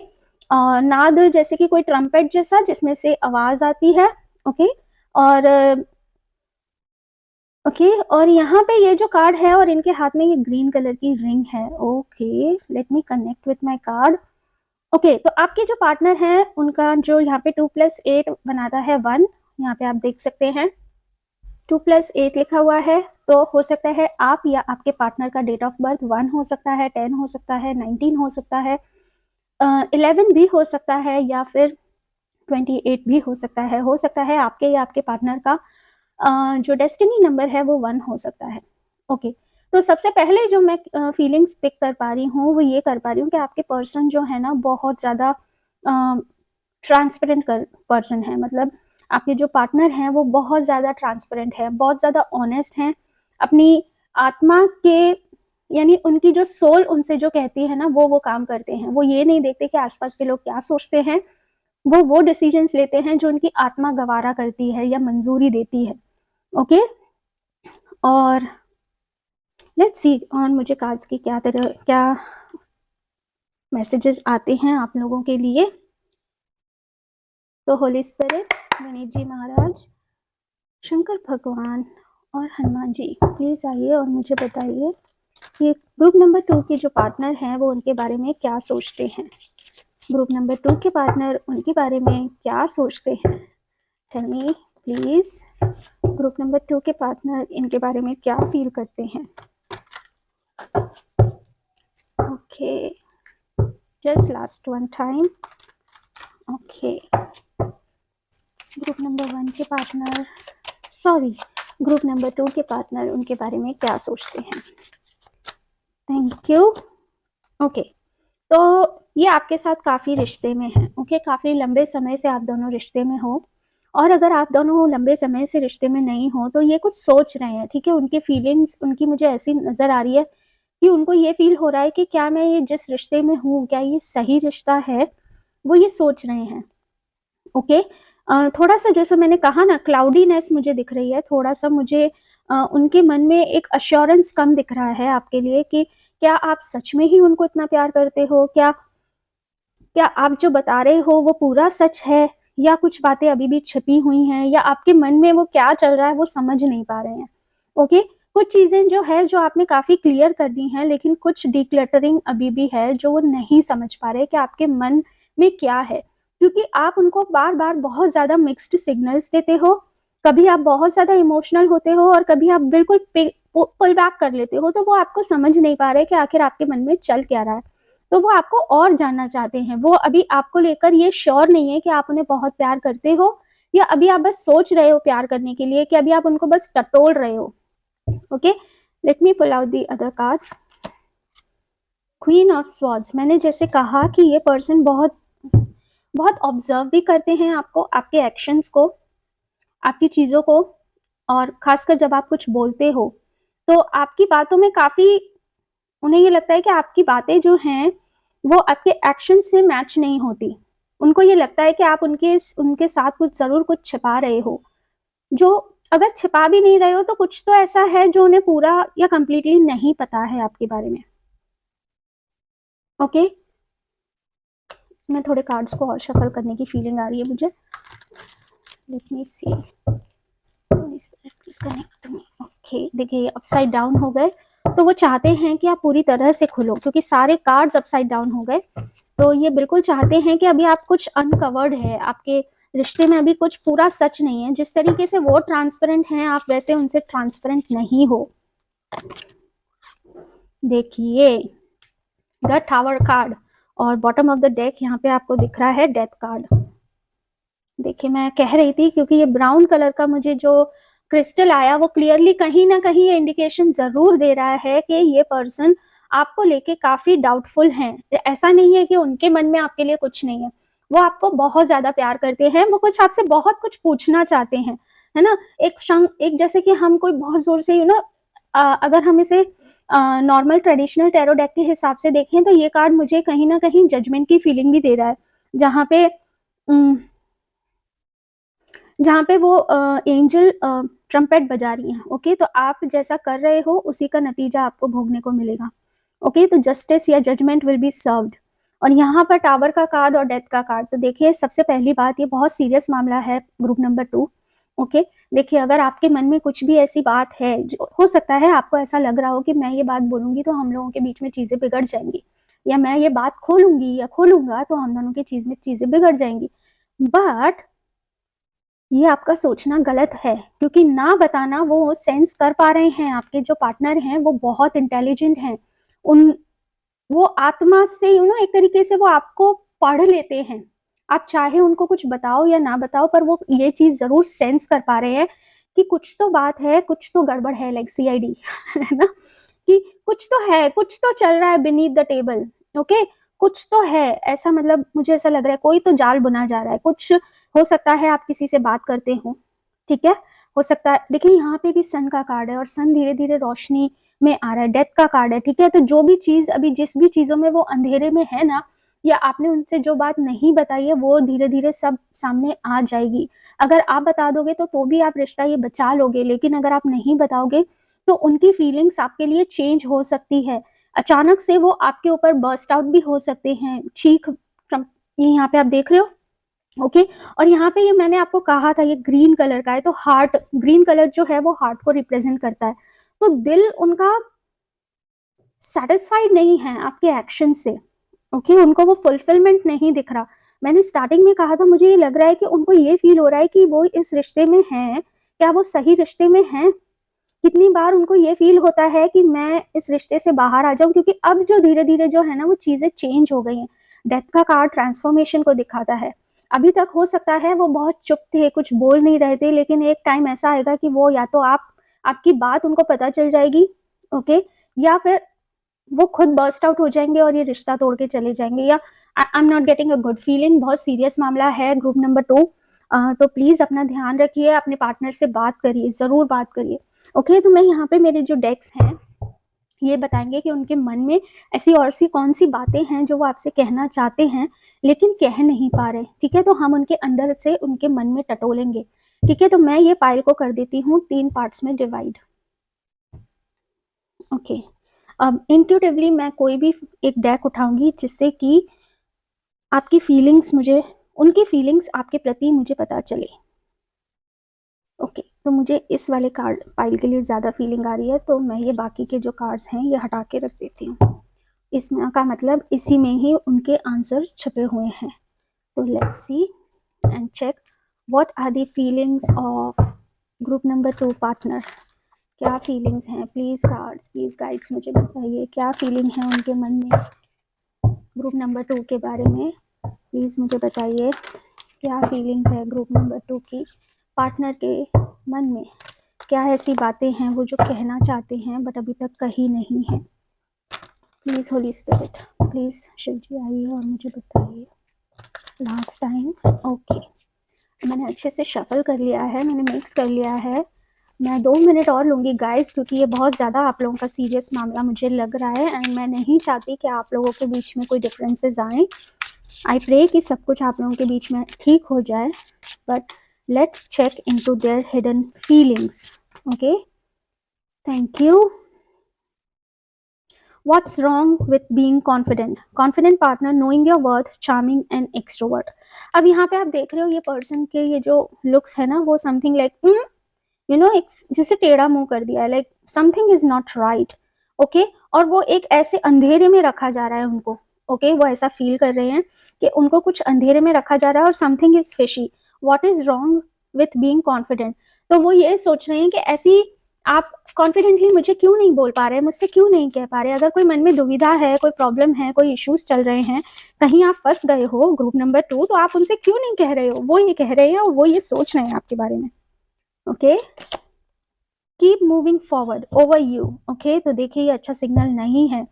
नाद जैसे कि कोई ट्रम्पेट जैसा जिसमें से आवाज आती है। ओके, और ओके, और यहाँ पे ये जो कार्ड है और इनके हाथ में ये ग्रीन कलर की रिंग है। Okay, let me connect with my card. Okay, तो आपके जो पार्टनर हैं उनका जो यहाँ पे 2 + 8 बनाता है 1, यहाँ पे आप देख सकते हैं 2 + 8 लिखा हुआ है। तो हो सकता है आप या आपके पार्टनर का डेट ऑफ बर्थ 1 हो सकता है, 10 हो सकता है, 19 हो सकता है, 11 भी हो सकता है, या फिर 28 भी हो सकता है। हो सकता है आपके या आपके पार्टनर का जो डेस्टिनी नंबर है वो 1 हो सकता है। ओके, तो सबसे पहले जो मैं फीलिंग्स पिक कर पा रही हूँ वो ये कर पा रही हूँ कि आपके पर्सन जो है ना बहुत ज़्यादा ट्रांसपेरेंट पर्सन है। मतलब आपके जो पार्टनर हैं वो बहुत ज़्यादा ट्रांसपेरेंट है, बहुत ज़्यादा ऑनेस्ट हैं अपनी आत्मा के, यानी उनकी जो सोल उनसे जो कहती है ना वो काम करते हैं। वो ये नहीं देखते कि आसपास के लोग क्या सोचते हैं, वो डिसीजंस लेते हैं जो उनकी आत्मा गवारा करती है या मंजूरी देती है। ओके, और लेट्स सी और मुझे कार्ड्स की क्या मैसेजेस आते हैं आप लोगों के लिए। तो होली स्पिरिट, गणेश जी महाराज, शंकर भगवान और हनुमान जी प्लीज आइए और मुझे बताइए कि ग्रुप नंबर 2 के जो पार्टनर हैं वो उनके बारे में क्या सोचते हैं। ग्रुप नंबर 2 के पार्टनर उनके बारे में क्या सोचते हैं। Tell me please, group number 2 के पार्टनर इनके बारे में क्या फील करते हैं। Okay, just last one time. Okay, group number 1 के पार्टनर, सॉरी, ग्रुप नंबर 2 के पार्टनर उनके बारे में क्या सोचते हैं। Thank you. ओके, तो ये आपके साथ काफ़ी रिश्ते में है। ओके, काफ़ी लंबे समय से आप दोनों रिश्ते में हो, और अगर आप दोनों लंबे समय से रिश्ते में नहीं हो तो ये कुछ सोच रहे हैं। ठीक है, उनकी फीलिंग्स उनकी मुझे ऐसी नज़र आ रही है कि उनको ये फील हो रहा है कि क्या मैं ये जिस रिश्ते में हूँ क्या ये सही रिश्ता है, वो ये सोच रहे हैं। ओके, थोड़ा सा जैसे मैंने कहा ना क्लाउडीनेस मुझे दिख रही है, थोड़ा सा मुझे उनके मन में एक अश्योरेंस कम दिख रहा है आपके लिए कि क्या आप सच में ही उनको इतना प्यार करते हो, क्या आप जो बता रहे हो वो पूरा सच है, या कुछ बातें अभी भी छिपी हुई हैं, या आपके मन में वो क्या चल रहा है वो समझ नहीं पा रहे हैं। ओके, कुछ चीज़ें जो है जो आपने काफ़ी क्लियर कर दी हैं, लेकिन कुछ डिक्लटरिंग अभी भी है जो वो नहीं समझ पा रहे कि आपके मन में क्या है, क्योंकि आप उनको बार बार बहुत ज़्यादा मिक्स्ड सिग्नल्स देते हो। कभी आप बहुत ज़्यादा इमोशनल होते हो और कभी आप बिल्कुल पुल बैक कर लेते हो, तो वो आपको समझ नहीं पा रहे कि आखिर आपके मन में चल क्या रहा है। तो वो आपको और जानना चाहते हैं। वो अभी आपको लेकर ये श्योर नहीं है कि आप उन्हें बहुत प्यार करते हो, या अभी आप बस सोच रहे हो प्यार करने के लिए, कि अभी आप उनको बस टटोल रहे हो। Okay, let me pull out the other card. Queen of swords, मैंने जैसे कहा कि ये पर्सन बहुत बहुत ऑब्जर्व भी करते हैं आपको, आपके एक्शंस को, आपकी चीज़ों को, और खासकर जब आप कुछ बोलते हो तो आपकी बातों में काफ़ी उन्हें ये लगता है कि आपकी बातें जो हैं वो आपके एक्शन से मैच नहीं होती। उनको ये लगता है कि आप उनके साथ कुछ ज़रूर कुछ छिपा रहे हो, जो अगर छिपा भी नहीं रहे हो तो कुछ तो ऐसा है जो उन्हें पूरा या कंप्लीटली नहीं पता है आपके बारे में। ओके, मैं थोड़े कार्ड्स को और शफल करने की फीलिंग आ रही है मुझे। Let me see, please connect me. Okay, देखिए अपसाइड डाउन हो गए, तो वो चाहते हैं कि आप पूरी तरह से खुलो, क्योंकि सारे कार्ड्स अपसाइड डाउन हो गए। तो ये बिल्कुल चाहते हैं कि अभी आप कुछ अनकवर्ड है, आपके रिश्ते में अभी कुछ पूरा सच नहीं है। जिस तरीके से वो ट्रांसपेरेंट हैं आप वैसे उनसे ट्रांसपेरेंट नहीं हो। देखिए द टावर कार्ड, और बॉटम ऑफ द डेक यहाँ पे आपको दिख रहा है डेथ कार्ड। देखिए मैं कह रही थी, क्योंकि ये ब्राउन कलर का मुझे जो क्रिस्टल आया वो क्लियरली कहीं ना कहीं ये इंडिकेशन जरूर दे रहा है कि ये पर्सन आपको लेके काफी डाउटफुल हैं। ऐसा नहीं है कि उनके मन में आपके लिए कुछ नहीं है, वो आपको बहुत ज्यादा प्यार करते हैं, वो कुछ आपसे बहुत कुछ पूछना चाहते हैं, है ना। एक जैसे कि हम कोई बहुत जोर से अगर हम इसे नॉर्मल ट्रेडिशनल टैरो डेक के हिसाब से देखें तो ये कार्ड मुझे कहीं ना कहीं जजमेंट की फीलिंग भी दे रहा है, जहाँ पे वो एंजल ट्रम्पेट बजा रही हैं। ओके, तो आप जैसा कर रहे हो उसी का नतीजा आपको भोगने को मिलेगा। ओके, तो जस्टिस या जजमेंट विल बी सर्व्ड। और यहाँ पर टावर का कार्ड और डेथ का कार्ड, तो देखिए सबसे पहली बात ये बहुत सीरियस मामला है ग्रुप नंबर 2। ओके, देखिए अगर आपके मन में कुछ भी ऐसी बात है, जो हो सकता है आपको ऐसा लग रहा हो कि मैं ये बात बोलूंगी तो हम लोगों के बीच में चीजें बिगड़ जाएंगी, या मैं ये बात खोलूंगी या खोलूंगा तो हम दोनों की चीजें बिगड़ जाएंगी। बट ये आपका सोचना गलत है, क्योंकि ना बताना, वो सेंस कर पा रहे हैं, आपके जो पार्टनर हैं वो बहुत इंटेलिजेंट हैं, उन वो आत्मा से एक तरीके से वो आपको पढ़ लेते हैं। आप चाहे उनको कुछ बताओ या ना बताओ, पर वो ये चीज जरूर सेंस कर पा रहे हैं कि कुछ तो बात है, कुछ तो गड़बड़ है, लाइक CID है ना, कि कुछ तो है, कुछ तो चल रहा है बीनीथ द टेबल। ओके, कुछ तो है ऐसा, मतलब मुझे ऐसा लग रहा है कोई तो जाल बुना जा रहा है। कुछ हो सकता है आप किसी से बात करते हो, ठीक है, हो सकता है, देखिए यहाँ पे भी सन का कार्ड है और सन धीरे धीरे रोशनी में आ रहा है, डेथ का कार्ड है, ठीक है। तो जो भी चीज अभी जिस भी चीजों में वो अंधेरे में है ना, या आपने उनसे जो बात नहीं बताई है, वो धीरे धीरे सब सामने आ जाएगी। अगर आप बता दोगे तो भी आप रिश्ता ये बचा लोगे, लेकिन अगर आप नहीं बताओगे तो उनकी फीलिंग्स आपके लिए चेंज हो सकती है। अचानक से वो आपके ऊपर बर्स्ट आउट भी हो सकते हैं, चीख, ये यहाँ पे आप देख रहे हो। ओके, और यहाँ पे ये मैंने आपको कहा था ये ग्रीन कलर का है, तो हार्ट, ग्रीन कलर जो है वो हार्ट को रिप्रेजेंट करता है। तो दिल उनका सेटिस्फाइड नहीं है आपके एक्शन से। ओके, उनको वो फुलफिलमेंट नहीं दिख रहा। मैंने स्टार्टिंग में कहा था, मुझे ये लग रहा है कि उनको ये फील हो रहा है कि वो इस रिश्ते में हैं, क्या वो सही रिश्ते में हैं। कितनी बार उनको ये फील होता है कि मैं इस रिश्ते से बाहर आ जाऊं, क्योंकि अब जो धीरे धीरे जो है ना वो चीजें चेंज हो गई हैं। डेथ का कार्ड ट्रांसफॉर्मेशन को दिखाता है। अभी तक हो सकता है वो बहुत चुप थे, कुछ बोल नहीं रहे थे, लेकिन एक टाइम ऐसा आएगा कि वो या तो आपकी बात उनको पता चल जाएगी, ओके, या फिर वो खुद बर्स्ट आउट हो जाएंगे और ये रिश्ता तोड़ के चले जाएंगे। या I am not getting a good feeling, बहुत सीरियस मामला है ग्रुप नंबर 2। तो प्लीज अपना ध्यान रखिए, अपने पार्टनर से बात करिए, जरूर बात करिए। ओके, तो मैं यहाँ पे मेरे जो डेक्स हैं ये बताएंगे कि उनके मन में ऐसी और सी कौन सी बातें हैं जो वो आपसे कहना चाहते हैं लेकिन कह नहीं पा रहे, ठीक है। तो हम उनके अंदर से उनके मन में टटोलेंगे, ठीक है। तो मैं ये पाइल को कर देती हूँ 3 पार्ट्स में डिवाइड। ओके, अब इंट्यूटिवली मैं कोई भी एक डेक उठाऊंगी जिससे कि आपकी फीलिंग्स मुझे, उनकी फीलिंग्स आपके प्रति मुझे पता चले। ओके, तो मुझे इस वाले कार्ड पाइल के लिए ज़्यादा फीलिंग आ रही है, तो मैं ये बाकी के जो कार्ड्स हैं ये हटा के रख देती हूँ। इसमें का मतलब इसी में ही उनके आंसर्स छुपे हुए हैं। तो let's see and check what are the feelings of group number 2 partner. क्या फीलिंग्स हैं, प्लीज़ कार्ड्स, प्लीज़ गाइड्स मुझे बताइए क्या फीलिंग है उनके मन में ग्रुप नंबर 2 के बारे में। प्लीज़ मुझे बताइए क्या फीलिंग्स है ग्रुप नंबर 2 की पार्टनर के मन में। क्या ऐसी बातें हैं वो जो कहना चाहते हैं बट अभी तक कही नहीं है। Please holy spirit, please Shiv ji आइए और मुझे बताइए लास्ट टाइम। ओके, मैंने अच्छे से शफल कर लिया है, मैंने मिक्स कर लिया है। मैं 2 मिनट और लूँगी गाइस, क्योंकि ये बहुत ज़्यादा आप लोगों का सीरियस मामला मुझे लग रहा है एंड मैं नहीं चाहती कि आप लोगों के बीच में कोई डिफरेंसेस आएँ। आई प्रे कि सब कुछ आप लोगों के बीच में ठीक हो जाए, but let's check into their hidden feelings. Okay, thank you. What's wrong with being confident? Confident partner, knowing your worth, charming and extrovert. अब यहाँ पे आप देख रहे हो ये पर्सन के ये जो लुक्स है ना वो समथिंग लाइक जैसे टेढ़ा मुंह कर दिया है, like something is not right. Okay, और वो एक ऐसे अंधेरे में रखा जा रहा है उनको। ओके, वो ऐसा फील कर रहे हैं कि उनको कुछ अंधेरे में रखा जा रहा है और something is fishy. What is wrong with being confident? तो वो ये सोच रहे हैं कि ऐसी आप कॉन्फिडेंटली मुझे क्यों नहीं बोल पा रहे, मुझसे क्यों नहीं कह पा रहे। अगर कोई मन में दुविधा है, कोई प्रॉब्लम है, कोई इश्यूज चल रहे हैं, कहीं आप फंस गए हो ग्रुप नंबर 2, तो आप उनसे क्यों नहीं कह रहे हो। वो ये कह रहे हैं और वो ये सोच रहे हैं आपके बारे में। Okay, keep moving forward over you. Okay, तो देखिए ये अच्छा सिग्नल नहीं है।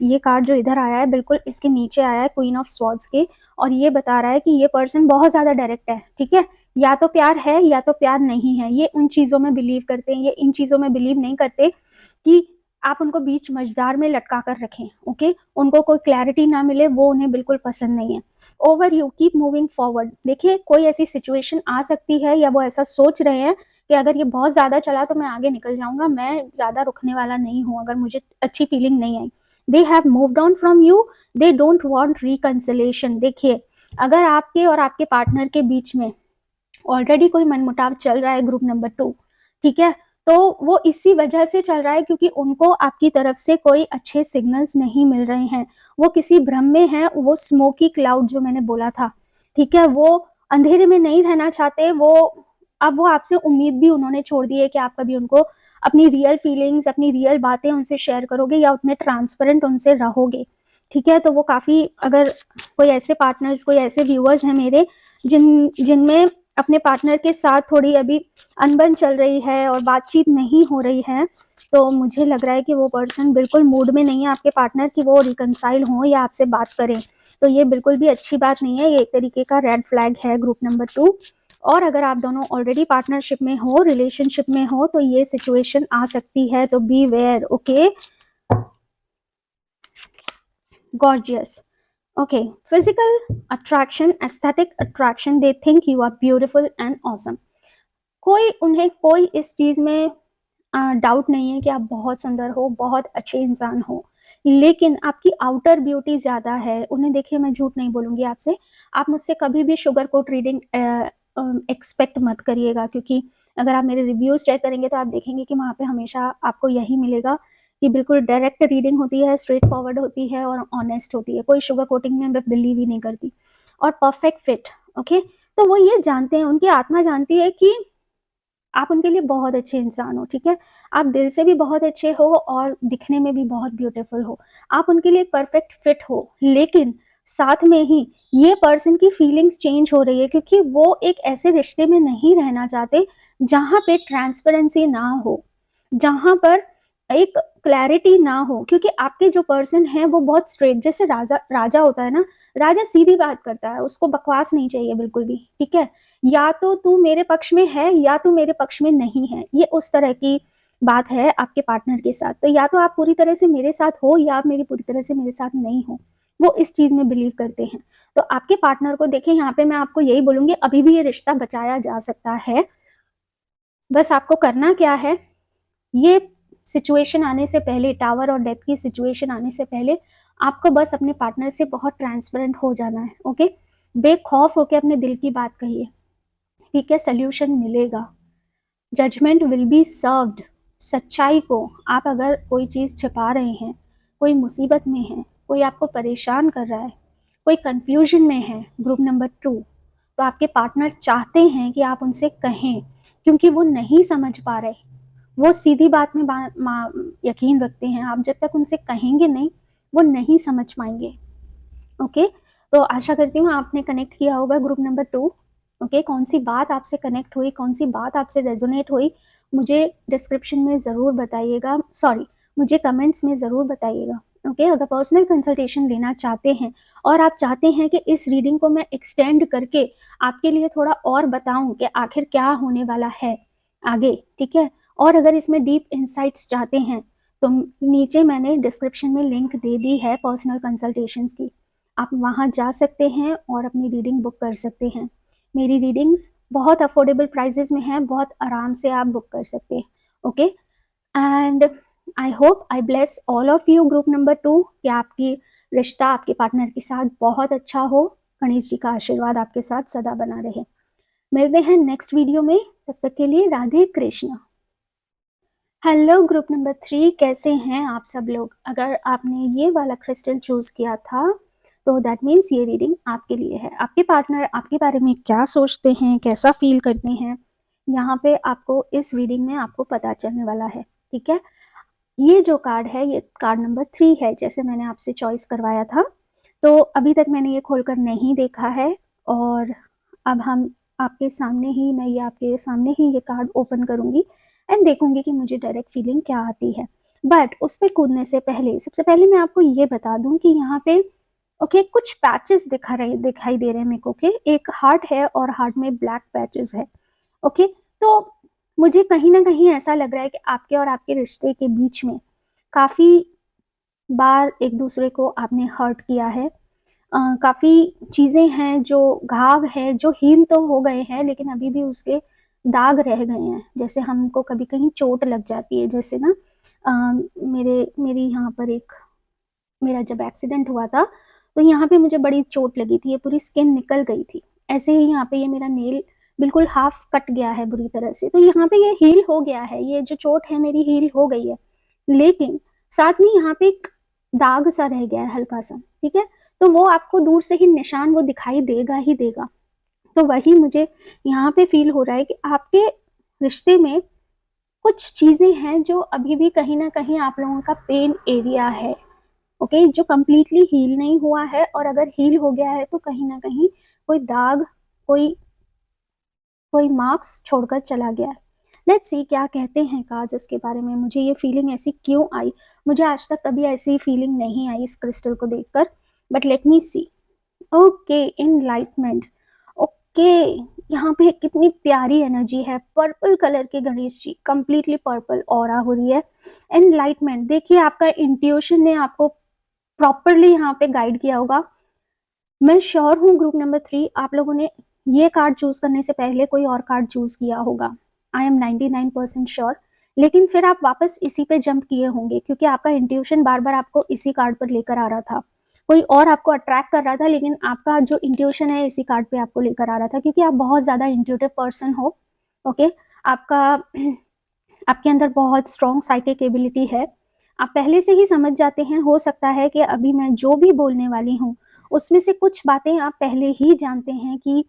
ये कार्ड जो इधर आया है बिल्कुल इसके नीचे आया है क्वीन ऑफ स्वॉर्ड्स के, और ये बता रहा है कि ये पर्सन बहुत ज्यादा डायरेक्ट है, ठीक है। या तो प्यार है या तो प्यार नहीं है। ये उन चीजों में बिलीव करते हैं, ये इन चीजों में बिलीव नहीं करते कि आप उनको बीच मझधार में लटका कर रखें। ओके, उनको कोई क्लैरिटी ना मिले, वो उन्हें बिल्कुल पसंद नहीं है। Over you, keep moving forward. देखिए कोई ऐसी सिचुएशन आ सकती है या वो ऐसा सोच रहे हैं कि अगर ये बहुत ज्यादा चला तो मैं आगे निकल जाऊंगा, मैं ज्यादा रुकने वाला नहीं हूँ अगर मुझे अच्छी फीलिंग नहीं आई। They have moved on from you, they don't want reconciliation. देखिए अगर आपके और आपके पार्टनर के बीच में ऑलरेडी कोई मनमुटाव चल रहा है ग्रुप नंबर 2, ठीक है, तो वो इसी वजह से चल रहा है क्योंकि उनको आपकी तरफ से कोई अच्छे सिग्नल्स नहीं मिल रहे हैं। वो किसी भ्रम में है, वो स्मोकी क्लाउड जो मैंने बोला था, ठीक है, वो अंधेरे में नहीं रहना चाहते। अब वो आपसे उम्मीद भी उन्होंने छोड़ दी है कि आप कभी उनको अपनी रियल फीलिंग्स, अपनी रियल बातें उनसे शेयर करोगे या उतने ट्रांसपेरेंट उनसे रहोगे, ठीक है। तो वो काफ़ी, अगर कोई ऐसे पार्टनर्स, कोई ऐसे व्यूअर्स हैं मेरे जिनमें अपने पार्टनर के साथ थोड़ी अभी अनबन चल रही है और बातचीत नहीं हो रही है, तो मुझे लग रहा है कि वो पर्सन बिल्कुल मूड में नहीं है आपके पार्टनर की वो रिकंसाइल हो या आपसे बात करें। तो ये बिल्कुल भी अच्छी बात नहीं है, ये एक तरीके का रेड फ्लैग है ग्रुप नंबर 2। और अगर आप दोनों ऑलरेडी पार्टनरशिप में हो, रिलेशनशिप में हो, तो ये सिचुएशन आ सकती है, तो be aware, okay. Gorgeous, okay, physical attraction, aesthetic attraction, they think you are beautiful and awesome। उन्हें कोई इस चीज में डाउट नहीं है कि आप बहुत सुंदर हो, बहुत अच्छे इंसान हो, लेकिन आपकी आउटर ब्यूटी ज्यादा है उन्हें। देखिए, मैं झूठ नहीं बोलूंगी आपसे, आप मुझसे कभी भी शुगर कोट रीडिंग एक्सपेक्ट मत करिएगा, क्योंकि अगर आप मेरे रिव्यूज चेक करेंगे तो आप देखेंगे कि वहाँ पे हमेशा आपको यही मिलेगा कि बिल्कुल डायरेक्ट रीडिंग होती है, स्ट्रेट फॉरवर्ड होती है और ऑनेस्ट होती है, कोई शुगर कोटिंग में मैं बिलीव ही नहीं करती। और परफेक्ट फिट, ओके। तो वो ये जानते हैं, उनकी आत्मा जानती है कि आप उनके लिए बहुत अच्छे इंसान हो, ठीक है। आप दिल से भी बहुत अच्छे हो और दिखने में भी बहुत ब्यूटीफुल हो, आप उनके लिए परफेक्ट फिट हो। लेकिन साथ में ही ये पर्सन की फीलिंग्स चेंज हो रही है, क्योंकि वो एक ऐसे रिश्ते में नहीं रहना चाहते जहाँ पे ट्रांसपेरेंसी ना हो, जहाँ पर एक क्लैरिटी ना हो। क्योंकि आपके जो पर्सन है वो बहुत स्ट्रेट, जैसे राजा होता है ना, राजा सीधी बात करता है, उसको बकवास नहीं चाहिए बिल्कुल भी, ठीक है। या तो तू मेरे पक्ष में है या तू मेरे पक्ष में नहीं है, ये उस तरह की बात है आपके पार्टनर के साथ। तो या तो आप पूरी तरह से मेरे साथ हो या आप मेरी पूरी तरह से मेरे साथ नहीं हो, वो इस चीज में बिलीव करते हैं। तो आपके पार्टनर को देखें, यहाँ पे मैं आपको यही बोलूंगी, अभी भी ये रिश्ता बचाया जा सकता है। बस आपको करना क्या है, ये सिचुएशन आने से पहले, टावर और डेथ की सिचुएशन आने से पहले, आपको बस अपने पार्टनर से बहुत ट्रांसपेरेंट हो जाना है, ओके। बेखौफ होकर अपने दिल की बात कहिए, ठीक है, सोल्यूशन मिलेगा। Judgement will be served. सच्चाई को, आप अगर कोई चीज़ छिपा रहे हैं, कोई मुसीबत में है, कोई आपको परेशान कर रहा है, कोई कंफ्यूजन में है, ग्रुप नंबर 2, तो आपके पार्टनर चाहते हैं कि आप उनसे कहें, क्योंकि वो नहीं समझ पा रहे, वो सीधी बात में यकीन रखते हैं। आप जब तक उनसे कहेंगे नहीं, वो नहीं समझ पाएंगे, ओके। तो आशा करती हूँ आपने कनेक्ट किया होगा ग्रुप नंबर 2, ओके। कौन सी बात आपसे कनेक्ट हुई, कौन सी बात आपसे रेजोनेट हुई, मुझे डिस्क्रिप्शन में ज़रूर बताइएगा, मुझे कमेंट्स में ज़रूर बताइएगा, ओके। अगर पर्सनल कंसल्टेशन लेना चाहते हैं और आप चाहते हैं कि इस रीडिंग को मैं एक्सटेंड करके आपके लिए थोड़ा और बताऊं कि आखिर क्या होने वाला है आगे, ठीक है, और अगर इसमें डीप इंसाइट्स चाहते हैं, तो नीचे मैंने डिस्क्रिप्शन में लिंक दे दी है पर्सनल कंसल्टेशंस की, आप वहाँ जा सकते हैं और अपनी रीडिंग बुक कर सकते हैं। मेरी रीडिंग्स बहुत अफोर्डेबल प्राइजेस में हैं, बहुत आराम से आप बुक कर सकते हैं, okay. And I hope I bless all of you group number 2 कि आपकी रिश्ता आपके पार्टनर के साथ बहुत अच्छा हो, गणेश जी का आशीर्वाद आपके साथ सदा बना रहे। मिलते हैं नेक्स्ट वीडियो में, तब तक के लिए Radhe Krishna. Hello group number 3, कैसे हैं आप सब लोग। अगर आपने ये वाला क्रिस्टल चूज किया था तो दैट मीन्स ये रीडिंग आपके लिए है। आपके पार्टनर आपके बारे में क्या सोचते हैं, कैसा फील करते हैं, यहाँ पे आपको इस रीडिंग में आपको पता चलने वाला है, ठीक है। ये जो कार्ड है, ये कार्ड नंबर 3 है, जैसे मैंने आपसे चॉइस करवाया था। तो अभी तक मैंने ये खोलकर नहीं देखा है, और अब हम आपके सामने ही, मैं ये आपके सामने ही ये कार्ड ओपन करूँगी एंड देखूंगी कि मुझे डायरेक्ट फीलिंग क्या आती है। बट उस पर कूदने से पहले, सबसे पहले मैं आपको ये बता दूं कि यहाँ पे ओके कुछ पैचेस दिखाई दे रहे हैं मेरे को, ओके। एक हार्ट है और हार्ट में ब्लैक पैचेस है, ओके। तो मुझे कहीं ना कहीं ऐसा लग रहा है कि आपके और आपके रिश्ते के बीच में काफ़ी बार एक दूसरे को आपने हर्ट किया है। काफ़ी चीज़ें हैं जो घाव है, जो हील तो हो गए हैं लेकिन अभी भी उसके दाग रह गए हैं। जैसे हमको कभी कहीं चोट लग जाती है, जैसे ना मेरी यहाँ पर मेरा जब एक्सीडेंट हुआ था तो यहाँ पे मुझे बड़ी चोट लगी थी, ये पूरी स्किन निकल गई थी। ऐसे ही यहाँ पे ये मेरा नेल बिल्कुल हाफ कट गया है बुरी तरह से, तो यहाँ पे ये हील हो गया है, ये जो चोट है मेरी हील हो गई है। लेकिन साथ में यहाँ पे एक दाग सा रह गया है हल्का सा, ठीक है। तो वो आपको दूर से ही निशान वो दिखाई देगा ही देगा। तो वही मुझे यहाँ पे फील हो रहा है कि आपके रिश्ते में कुछ चीजें हैं जो अभी भी कहीं ना कहीं आप लोगों का पेन एरिया है, ओके, जो कम्प्लीटली हील नहीं हुआ है, और अगर हील हो गया है तो कहीं ना कहीं कोई दाग, कोई कोई मार्क्स छोड़कर चला गया है। लेट्स सी क्या कहते हैं काज इसके बारे में। मुझे ये फीलिंग ऐसी क्यों आई, मुझे आज तक कभी ऐसी फीलिंग नहीं आई इस क्रिस्टल को देखकर, but let me see. Okay, enlightenment. Okay, यहाँ पे कितनी प्यारी एनर्जी है, पर्पल कलर के Ganesh ji, completely purple aura हो रही है। एनलाइटमेंट, देखिए आपका इंट्यूशन ने आपको प्रॉपरली यहाँ पे गाइड किया होगा। मैं श्योर हूँ ग्रुप नंबर 3 आप लोगों ने ये कार्ड चूज करने से पहले कोई और कार्ड चूज किया होगा, आई एम 99% श्योर। लेकिन फिर आप वापस इसी पे जंप किए होंगे क्योंकि आपका इंट्यूशन बार बार आपको इसी कार्ड पर लेकर आ रहा था। कोई और आपको अट्रैक्ट कर रहा था, लेकिन आपका जो इंट्यूशन है इसी कार्ड पे आपको लेकर आ रहा था, क्योंकि आप बहुत ज्यादा इंट्यूटिव पर्सन हो। ओके, आपका आपके अंदर बहुत स्ट्रॉन्ग साइकिक एबिलिटी है। आप पहले से ही समझ जाते हैं, हो सकता है कि अभी मैं जो भी बोलने वाली हूँ उसमें से कुछ बातें आप पहले ही जानते हैं कि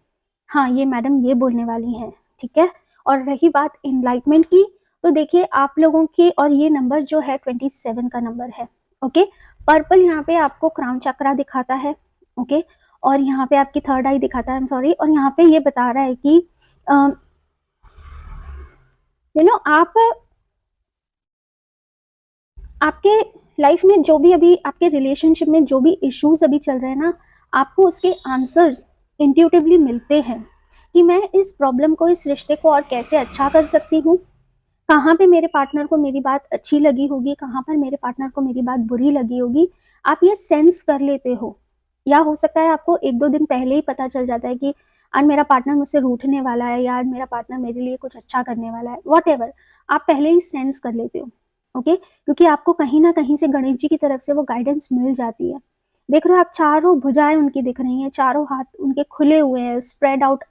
हाँ ये मैडम ये बोलने वाली हैं, ठीक है। और रही बात इनलाइटमेंट की, तो देखिए आप लोगों के, और ये नंबर जो है 27 का नंबर है, ओके। पर्पल यहाँ पे आपको क्राउन चक्रा दिखाता है, ओके, और यहाँ पे आपकी थर्ड आई दिखाता है, आई एम सॉरी। और यहाँ पे ये बता रहा है कि आप आपके लाइफ में जो भी अभी आपके रिलेशनशिप में जो भी इश्यूज अभी चल रहे हैं ना, आपको उसके आंसर्स इंट्यूटिवली मिलते हैं कि मैं इस प्रॉब्लम को, इस रिश्ते को और कैसे अच्छा कर सकती हूँ, कहाँ पे मेरे पार्टनर को मेरी बात अच्छी लगी होगी, कहाँ पर मेरे पार्टनर को मेरी बात बुरी लगी होगी। आप ये सेंस कर लेते हो, या हो सकता है आपको 1-2 दिन पहले ही पता चल जाता है कि आज मेरा पार्टनर मुझसे रूठने वाला है, या आज मेरा पार्टनर मेरे लिए कुछ अच्छा करने वाला है, वॉट आप पहले ही सेंस कर लेते हो, ओके। क्योंकि आपको कहीं ना कहीं से गणेश जी की तरफ से वो गाइडेंस मिल जाती है। देख रहे हो आप, चारों भुजाएं उनकी दिख रही हैं, चारों हाथ उनके खुले हुए हैं, स्प्रेड आउट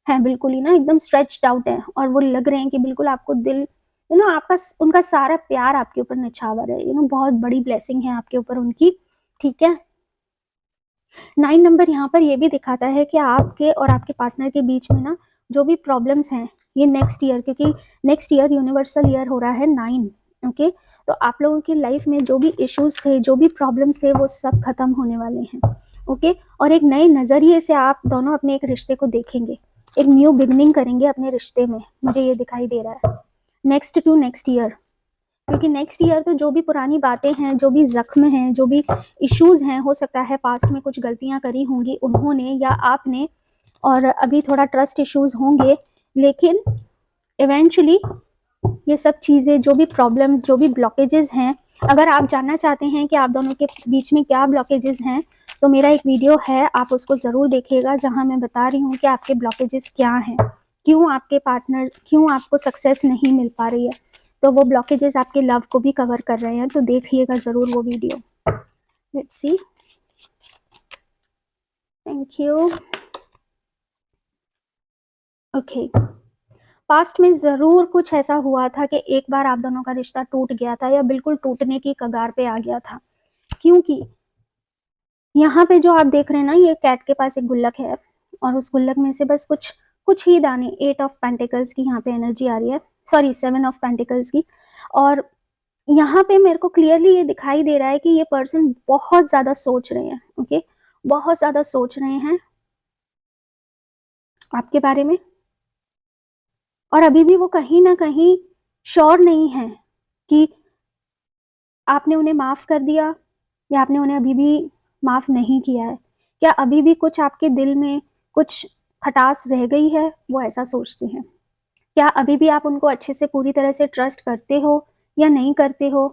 है, बिल्कुल ही ना एकदम स्ट्रेच्ड आउट है, और वो लग रहे हैं कि बिल्कुल आपको दिल, आपका उनका सारा प्यार आपके ऊपर निछावर है, बहुत बड़ी ब्लेसिंग है आपके ऊपर उनकी, ठीक है। 9 नंबर यहाँ पर ये भी दिखाता है कि आपके और आपके पार्टनर के बीच में ना जो भी प्रॉब्लम्स हैं ये नेक्स्ट ईयर, क्योंकि नेक्स्ट ईयर यूनिवर्सल ईयर हो रहा है 9, ओके। तो आप लोगों की लाइफ में जो भी इश्यूज थे, जो भी प्रॉब्लम्स थे, वो सब खत्म होने वाले हैं, ओके। और एक नए नजरिए से आप दोनों अपने एक रिश्ते को देखेंगे, एक न्यू बिगनिंग करेंगे अपने रिश्ते में, मुझे ये दिखाई दे रहा है। नेक्स्ट टू नेक्स्ट ईयर, क्योंकि नेक्स्ट ईयर तो जो भी पुरानी बातें हैं, जो भी जख्म हैं, जो भी इश्यूज हैं, हो सकता है पास्ट में कुछ गलतियां करी होंगी उन्होंने या आपने, और अभी थोड़ा ट्रस्ट इश्यूज होंगे, लेकिन इवेंचुअली ये सब चीज़ें, जो भी प्रॉब्लम्स, जो भी ब्लॉकेजेस हैं, अगर आप जानना चाहते हैं कि आप दोनों के बीच में क्या ब्लॉकेजेस हैं, तो मेरा एक वीडियो है, आप उसको ज़रूर देखिएगा, जहां मैं बता रही हूँ कि आपके ब्लॉकेजेस क्या हैं, क्यों आपके पार्टनर, क्यों आपको सक्सेस नहीं मिल पा रही है। तो वो ब्लॉकेजेस आपके लव को भी कवर कर रहे हैं, तो देखिएगा ज़रूर वो video. Let's see, thank you. Okay, past में ज़रूर कुछ ऐसा हुआ था कि एक बार आप दोनों का रिश्ता टूट गया था, या बिल्कुल टूटने की कगार पे आ गया था, क्योंकि यहाँ पे जो आप देख रहे हैं ना, ये कैट के पास एक गुल्लक है, और उस गुल्लक में से बस कुछ कुछ ही दाने, 8 ऑफ पेंटिकल्स की यहाँ पे एनर्जी आ रही है, सॉरी 7 ऑफ पेंटिकल्स की। और यहाँ पे मेरे को क्लियरली ये दिखाई दे रहा है कि ये पर्सन बहुत ज़्यादा सोच रहे हैं, ओके, बहुत ज़्यादा सोच रहे हैं आपके बारे में, और अभी भी वो कहीं ना कहीं श्योर नहीं है कि आपने उन्हें माफ़ कर दिया या आपने उन्हें अभी भी माफ़ नहीं किया है। क्या अभी भी कुछ आपके दिल में कुछ खटास रह गई है, वो ऐसा सोचते हैं। क्या अभी भी आप उनको अच्छे से पूरी तरह से ट्रस्ट करते हो या नहीं करते हो,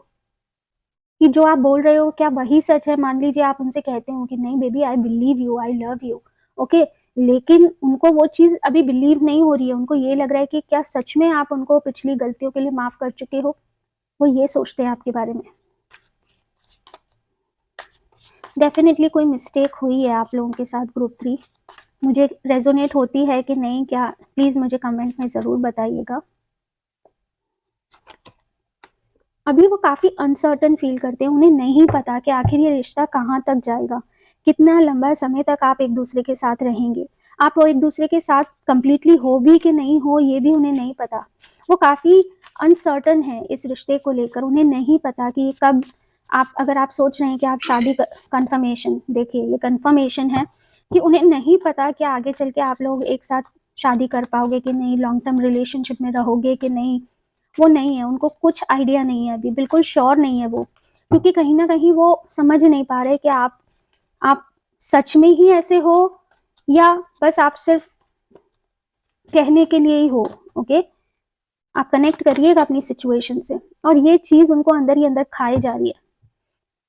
कि जो आप बोल रहे हो क्या वही सच है। मान लीजिए आप उनसे कहते हो कि नहीं baby, I believe you, I love you, okay, लेकिन उनको वो चीज़ अभी बिलीव नहीं हो रही है, उनको ये लग रहा है कि क्या सच में आप उनको पिछली गलतियों के लिए माफ़ कर चुके हो, वो ये सोचते हैं आपके बारे में। डेफिनेटली कोई मिस्टेक हुई है आप लोगों के साथ ग्रुप 3, मुझे रेजोनेट होती है कि नहीं, क्या प्लीज़ मुझे कमेंट में ज़रूर बताइएगा। अभी वो काफ़ी अनसर्टन फील करते हैं, उन्हें नहीं पता कि आखिर ये रिश्ता कहाँ तक जाएगा, कितना लंबा समय तक आप एक दूसरे के साथ रहेंगे, आप वो एक दूसरे के साथ कंप्लीटली हो भी कि नहीं हो ये भी उन्हें नहीं पता। वो काफ़ी अनसर्टन है इस रिश्ते को लेकर, उन्हें नहीं पता कि कब आप, अगर आप सोच रहे हैं कि आप शादी कन्फर्मेशन, देखिए ये कन्फर्मेशन है कि उन्हें नहीं पता कि आगे चल के आप लोग एक साथ शादी कर पाओगे कि नहीं, लॉन्ग टर्म रिलेशनशिप में रहोगे कि नहीं, वो नहीं है, उनको कुछ आइडिया नहीं है, अभी बिल्कुल श्योर नहीं है वो, क्योंकि कहीं ना कहीं वो समझ नहीं पा रहे कि आप सच में ही ऐसे हो या बस आप सिर्फ कहने के लिए ही हो। ओके, आप कनेक्ट करिएगा अपनी सिचुएशन से, और ये चीज़ उनको अंदर ही अंदर खाए जा रही है,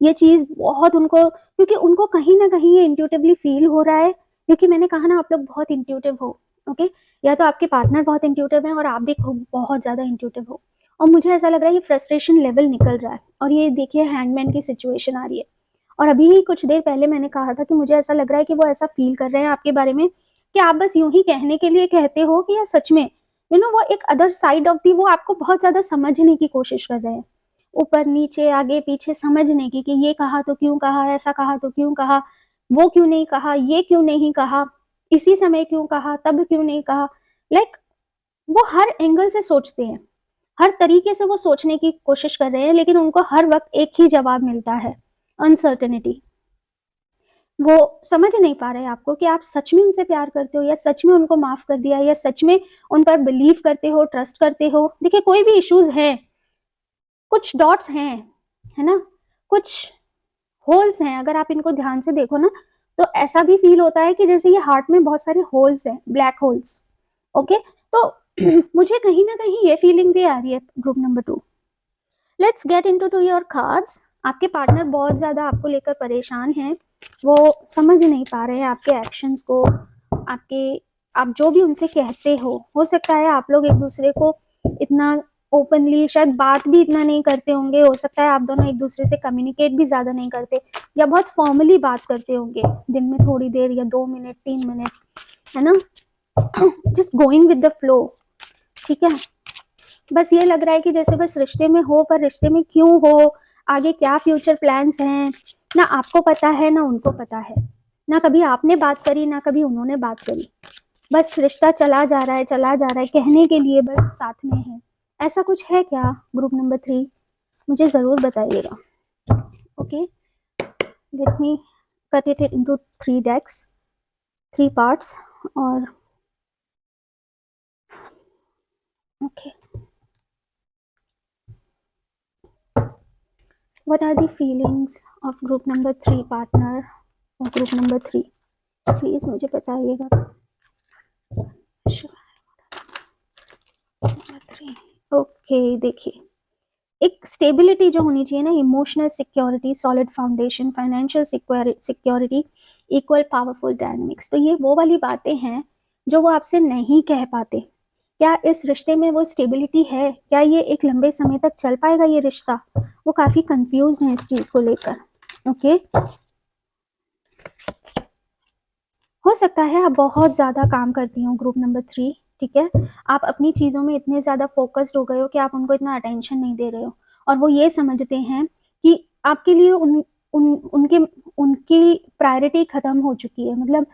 ये चीज़ बहुत उनको, क्योंकि उनको कहीं ना कहीं ये इंट्यूटिवली फील हो रहा है, क्योंकि मैंने कहा ना आप लोग बहुत इंट्यूटिव हो। ओके, या तो आपके पार्टनर बहुत इंट्यूटिव है और आप भी बहुत ज़्यादा इंट्यूटिव हो, और मुझे ऐसा लग रहा है ये फ्रस्ट्रेशन लेवल निकल रहा है, और ये देखिए हैंगमैन की सिचुएशन आ रही है। और अभी ही कुछ देर पहले मैंने कहा था कि मुझे ऐसा लग रहा है कि वो ऐसा फील कर रहे हैं आपके बारे में कि आप बस यूं ही कहने के लिए कहते हो कि या सच में वो एक अदर साइड ऑफ दी, वो आपको बहुत ज़्यादा समझने की कोशिश कर रहे हैं, ऊपर नीचे आगे पीछे समझने की, कि ये कहा तो क्यों कहा, ऐसा कहा तो क्यों कहा, वो क्यों नहीं कहा, ये क्यों नहीं कहा, इसी समय क्यों कहा, तब क्यों नहीं कहा। लाइक वो हर एंगल से सोचते हैं, हर तरीके से वो सोचने की कोशिश कर रहे हैं, लेकिन उनको हर वक्त एक ही जवाब मिलता है, अनसर्टेनिटी। वो समझ नहीं पा रहे आपको कि आप सच में उनसे प्यार करते हो, या सच में उनको माफ कर दिया, या सच में उन पर बिलीव करते हो, ट्रस्ट करते हो। देखिए कोई भी इश्यूज है, कुछ डॉट्स हैं, है ना, कुछ होल्स हैं, अगर आप इनको ध्यान से देखो ना तो ऐसा भी फील होता है कि जैसे ये हार्ट में बहुत सारे होल्स हैं, ब्लैक होल्स। ओके, तो मुझे कहीं ना कहीं ये फीलिंग भी आ रही है। Group number 2, let's get into two your cards. आपके पार्टनर बहुत ज्यादा आपको लेकर परेशान हैं, वो समझ नहीं पा रहे हैं आपके एक्शंस को, आप जो भी उनसे कहते हो सकता है आप लोग एक दूसरे को इतना ओपनली शायद बात भी इतना नहीं करते होंगे, हो सकता है आप दोनों एक दूसरे से कम्युनिकेट भी ज्यादा नहीं करते, या बहुत फॉर्मली बात करते होंगे दिन में थोड़ी देर या 2 मिनट 3 मिनट, है ना, just going with the flow. ठीक है, बस ये लग रहा है कि जैसे बस रिश्ते में हो, पर रिश्ते में क्यों हो, आगे क्या फ्यूचर प्लान्स हैं, ना आपको पता है ना उनको पता है, ना कभी आपने बात करी ना कभी उन्होंने बात करी, बस रिश्ता चला जा रहा है चला जा रहा है, कहने के लिए बस साथ में है। ऐसा कुछ है क्या ग्रुप नंबर 3? मुझे ज़रूर बताइएगा। Okay, let me cut it into 3 decks, 3 parts, और okay, what are the feelings of group number 3 partner और group number 3? प्लीज मुझे बताइएगा। ओके, देखिए एक स्टेबिलिटी जो होनी चाहिए ना, emotional security, solid foundation, financial security, equal powerful dynamics, तो ये वो वाली बातें हैं जो वो आपसे नहीं कह पाते। क्या इस रिश्ते में वो स्टेबिलिटी है? क्या ये एक लंबे समय तक चल पाएगा ये रिश्ता? वो काफी कंफ्यूज्ड हैं इस चीज को लेकर। ओके, हो सकता है आप बहुत ज्यादा काम करती हो ग्रुप नंबर 3, ठीक है, आप अपनी चीजों में इतने ज्यादा फोकस्ड हो गए हो कि आप उनको इतना अटेंशन नहीं दे रहे हो, और वो ये समझते हैं कि आपके लिए उनकी प्रायोरिटी खत्म हो चुकी है। मतलब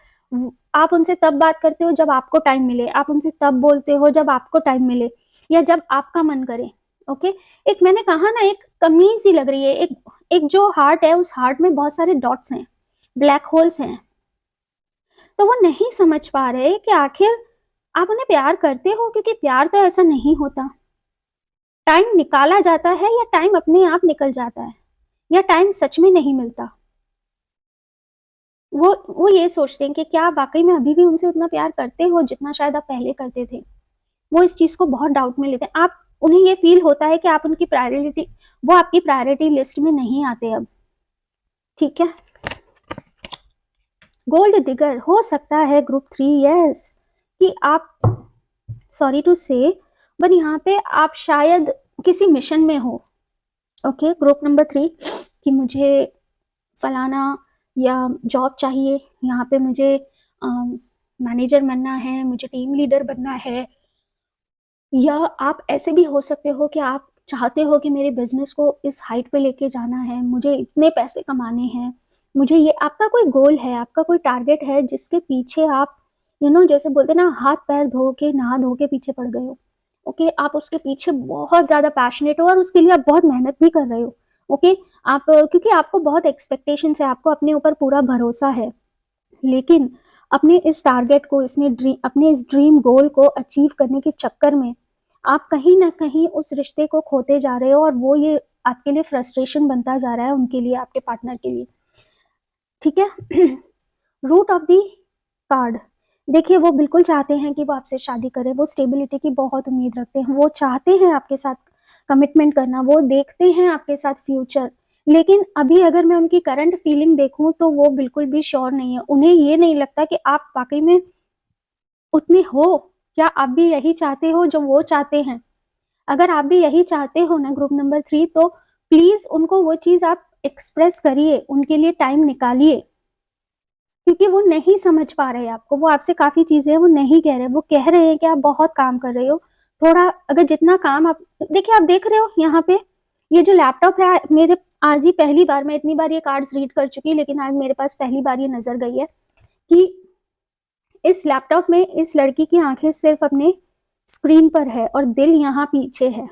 आप उनसे तब बात करते हो जब आपको टाइम मिले, आप उनसे तब बोलते हो जब आपको टाइम मिले, या जब आपका मन करे। ओके, एक मैंने कहा ना, एक कमी सी लग रही है, एक जो हार्ट है उस हार्ट में बहुत सारे डॉट्स हैं, ब्लैक होल्स हैं, तो वो नहीं समझ पा रहे कि आखिर आप उन्हें प्यार करते हो, क्योंकि प्यार तो ऐसा नहीं होता, टाइम निकाला जाता है या टाइम अपने आप निकल जाता है, या टाइम सच में नहीं मिलता। वो ये सोचते हैं कि क्या आप वाकई में अभी भी उनसे उतना प्यार करते हो जितना शायद आप पहले करते थे। वो इस चीज को बहुत डाउट में लेते हैं। आप उन्हें ये फील होता है कि आप उनकी प्रायोरिटी, वो आपकी प्रायोरिटी लिस्ट में नहीं आते अब। ठीक है, गोल्ड डिगर हो सकता है ग्रुप 3, यस, कि आप, सॉरी टू से, बट यहाँ पे आप शायद किसी मिशन में हो। ओके, ग्रुप नंबर 3, कि मुझे फलाना या जॉब चाहिए, यहाँ पे मुझे मैनेजर बनना है, मुझे टीम लीडर बनना है, या आप ऐसे भी हो सकते हो कि आप चाहते हो कि मेरे बिजनेस को इस हाइट पे लेके जाना है, मुझे इतने पैसे कमाने हैं, मुझे ये, आपका कोई गोल है, आपका कोई टारगेट है जिसके पीछे आप जैसे बोलते हैं ना, हाथ पैर धो के नहा धो के पीछे पड़ गए हो। ओके, आप उसके पीछे बहुत ज्यादा पैशनेट हो और उसके लिए आप बहुत मेहनत भी कर रहे हो। ओके, आप क्योंकि आपको बहुत एक्सपेक्टेशन है, आपको अपने ऊपर पूरा भरोसा है, लेकिन अपने इस टारगेट को, अपने इस ड्रीम गोल को अचीव करने के चक्कर में आप कहीं ना कहीं उस रिश्ते को खोते जा रहे हो, और वो ये आपके लिए फ्रस्ट्रेशन बनता जा रहा है, उनके लिए, आपके पार्टनर के लिए। ठीक है। रूट ऑफ दी कार्ड, देखिए वो बिल्कुल चाहते हैं कि वो आपसे शादी करें, वो स्टेबिलिटी की बहुत उम्मीद रखते हैं, वो चाहते हैं आपके साथ कमिटमेंट करना, वो देखते हैं आपके साथ फ्यूचर, लेकिन अभी अगर मैं उनकी करंट फीलिंग देखूं तो वो बिल्कुल भी श्योर नहीं है। उन्हें ये नहीं लगता कि आप वाकई में उतने हो। क्या आप भी यही चाहते हो जो वो चाहते हैं? अगर आप भी यही चाहते हो ना ग्रुप नंबर 3, तो प्लीज उनको वो चीज आप एक्सप्रेस करिए, उनके लिए टाइम निकालिए, क्योंकि वो नहीं समझ पा रहे हैं आपको। वो आपसे काफी चीजें वो नहीं कह रहे, वो कह रहे हैं कि आप बहुत काम कर रहे हो, थोड़ा अगर जितना काम आप, देखिए आप देख रहे हो यहाँ पे ये जो लैपटॉप है, मेरे आज ही पहली बार, मैं इतनी बार ये कार्ड्स रीड कर चुकी, लेकिन आज मेरे पास पहली बार ये नजर गई है कि इस लैपटॉप में इस लड़की की आंखें सिर्फ अपने स्क्रीन पर है और दिल यहाँ पीछे है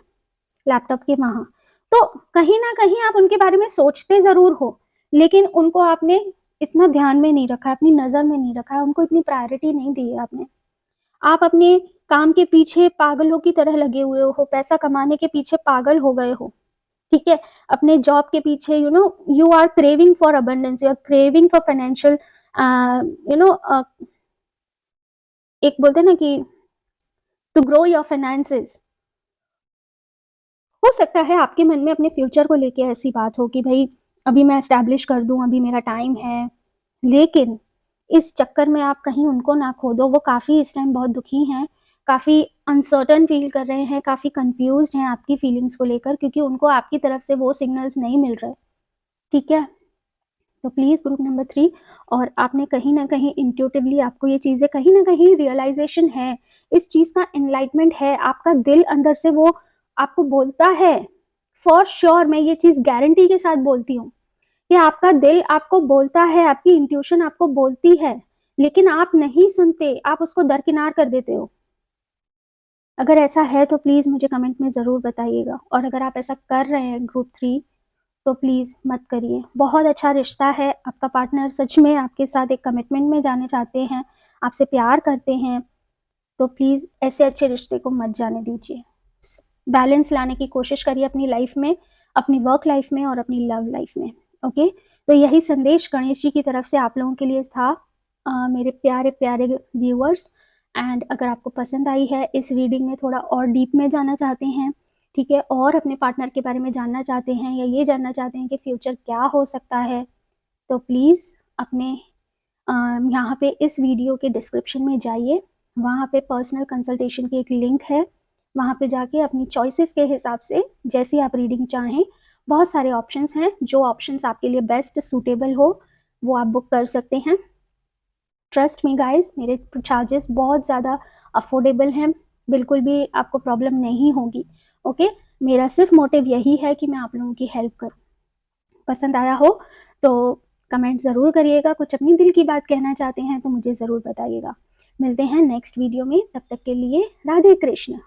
लैपटॉप के वहां। तो कहीं ना कहीं आप उनके बारे में सोचते जरूर हो, लेकिन उनको आपने इतना ध्यान में नहीं रखा है, अपनी नजर में नहीं रखा है, उनको इतनी प्रायोरिटी नहीं दी है आपने। आप अपने काम के पीछे पागलों की तरह लगे हुए हो, पैसा कमाने के पीछे पागल हो गए हो। ठीक है, अपने जॉब के पीछे, you are craving for abundance, you are craving for financial, you know एक बोलते हैं ना कि टू ग्रो योर फाइनेंसेस। हो सकता है आपके मन में अपने फ्यूचर को लेके ऐसी बात हो कि भाई अभी मैं एस्टैब्लिश कर दूं, अभी मेरा टाइम है, लेकिन इस चक्कर में आप कहीं उनको ना खो दो। वो काफ़ी इस टाइम बहुत दुखी हैं, काफ़ी अनसर्टन फील कर रहे हैं, काफ़ी कंफ्यूज्ड हैं आपकी फीलिंग्स को लेकर, क्योंकि उनको आपकी तरफ से वो सिग्नल्स नहीं मिल रहे। ठीक है, तो प्लीज़ ग्रुप नंबर 3, और आपने कहीं ना कहीं इंट्यूटिवली, आपको ये चीज़ें कहीं ना कहीं रियलाइजेशन है, इस चीज़ का एनलाइटमेंट है, आपका दिल अंदर से वो आपको बोलता है, फॉर श्योर मैं ये चीज़ गारंटी के साथ बोलती हूँ कि आपका दिल आपको बोलता है, आपकी इंट्यूशन आपको बोलती है, लेकिन आप नहीं सुनते, आप उसको दरकिनार कर देते हो। अगर ऐसा है तो प्लीज़ मुझे कमेंट में ज़रूर बताइएगा, और अगर आप ऐसा कर रहे हैं ग्रुप 3, तो प्लीज़ मत करिए। बहुत अच्छा रिश्ता है, आपका पार्टनर सच में आपके साथ एक कमिटमेंट में जाने चाहते हैं, आपसे प्यार करते हैं, तो प्लीज़ ऐसे अच्छे रिश्ते को मत जाने दीजिए। बैलेंस लाने की कोशिश करिए अपनी लाइफ में, अपनी वर्क लाइफ में और अपनी लव लाइफ में। ओके, तो यही संदेश गणेश जी की तरफ से आप लोगों के लिए था, मेरे प्यारे प्यारे व्यूअर्स। एंड अगर आपको पसंद आई है, इस रीडिंग में थोड़ा और डीप में जाना चाहते हैं, ठीक है, और अपने पार्टनर के बारे में जानना चाहते हैं, या ये जानना चाहते हैं कि फ्यूचर क्या हो सकता है, तो प्लीज़ अपने यहाँ पे इस वीडियो के डिस्क्रिप्शन में जाइए, वहाँ पे पर्सनल कंसल्टेशन की एक लिंक है, वहाँ पे जाके अपनी चॉइसेस के हिसाब से जैसी आप रीडिंग चाहें, बहुत सारे ऑप्शंस हैं, जो ऑप्शंस आपके लिए बेस्ट सूटेबल हो वो आप बुक कर सकते हैं। ट्रस्ट मी गाइस, मेरे चार्जेस बहुत ज़्यादा अफोर्डेबल हैं, बिल्कुल भी आपको प्रॉब्लम नहीं होगी। ओके, मेरा सिर्फ मोटिव यही है कि मैं आप लोगों की हेल्प करूँ। पसंद आया हो तो कमेंट ज़रूर करिएगा, कुछ अपनी दिल की बात कहना चाहते हैं तो मुझे ज़रूर बताइएगा। मिलते हैं नेक्स्ट वीडियो में, तब तक के लिए राधे कृष्ण।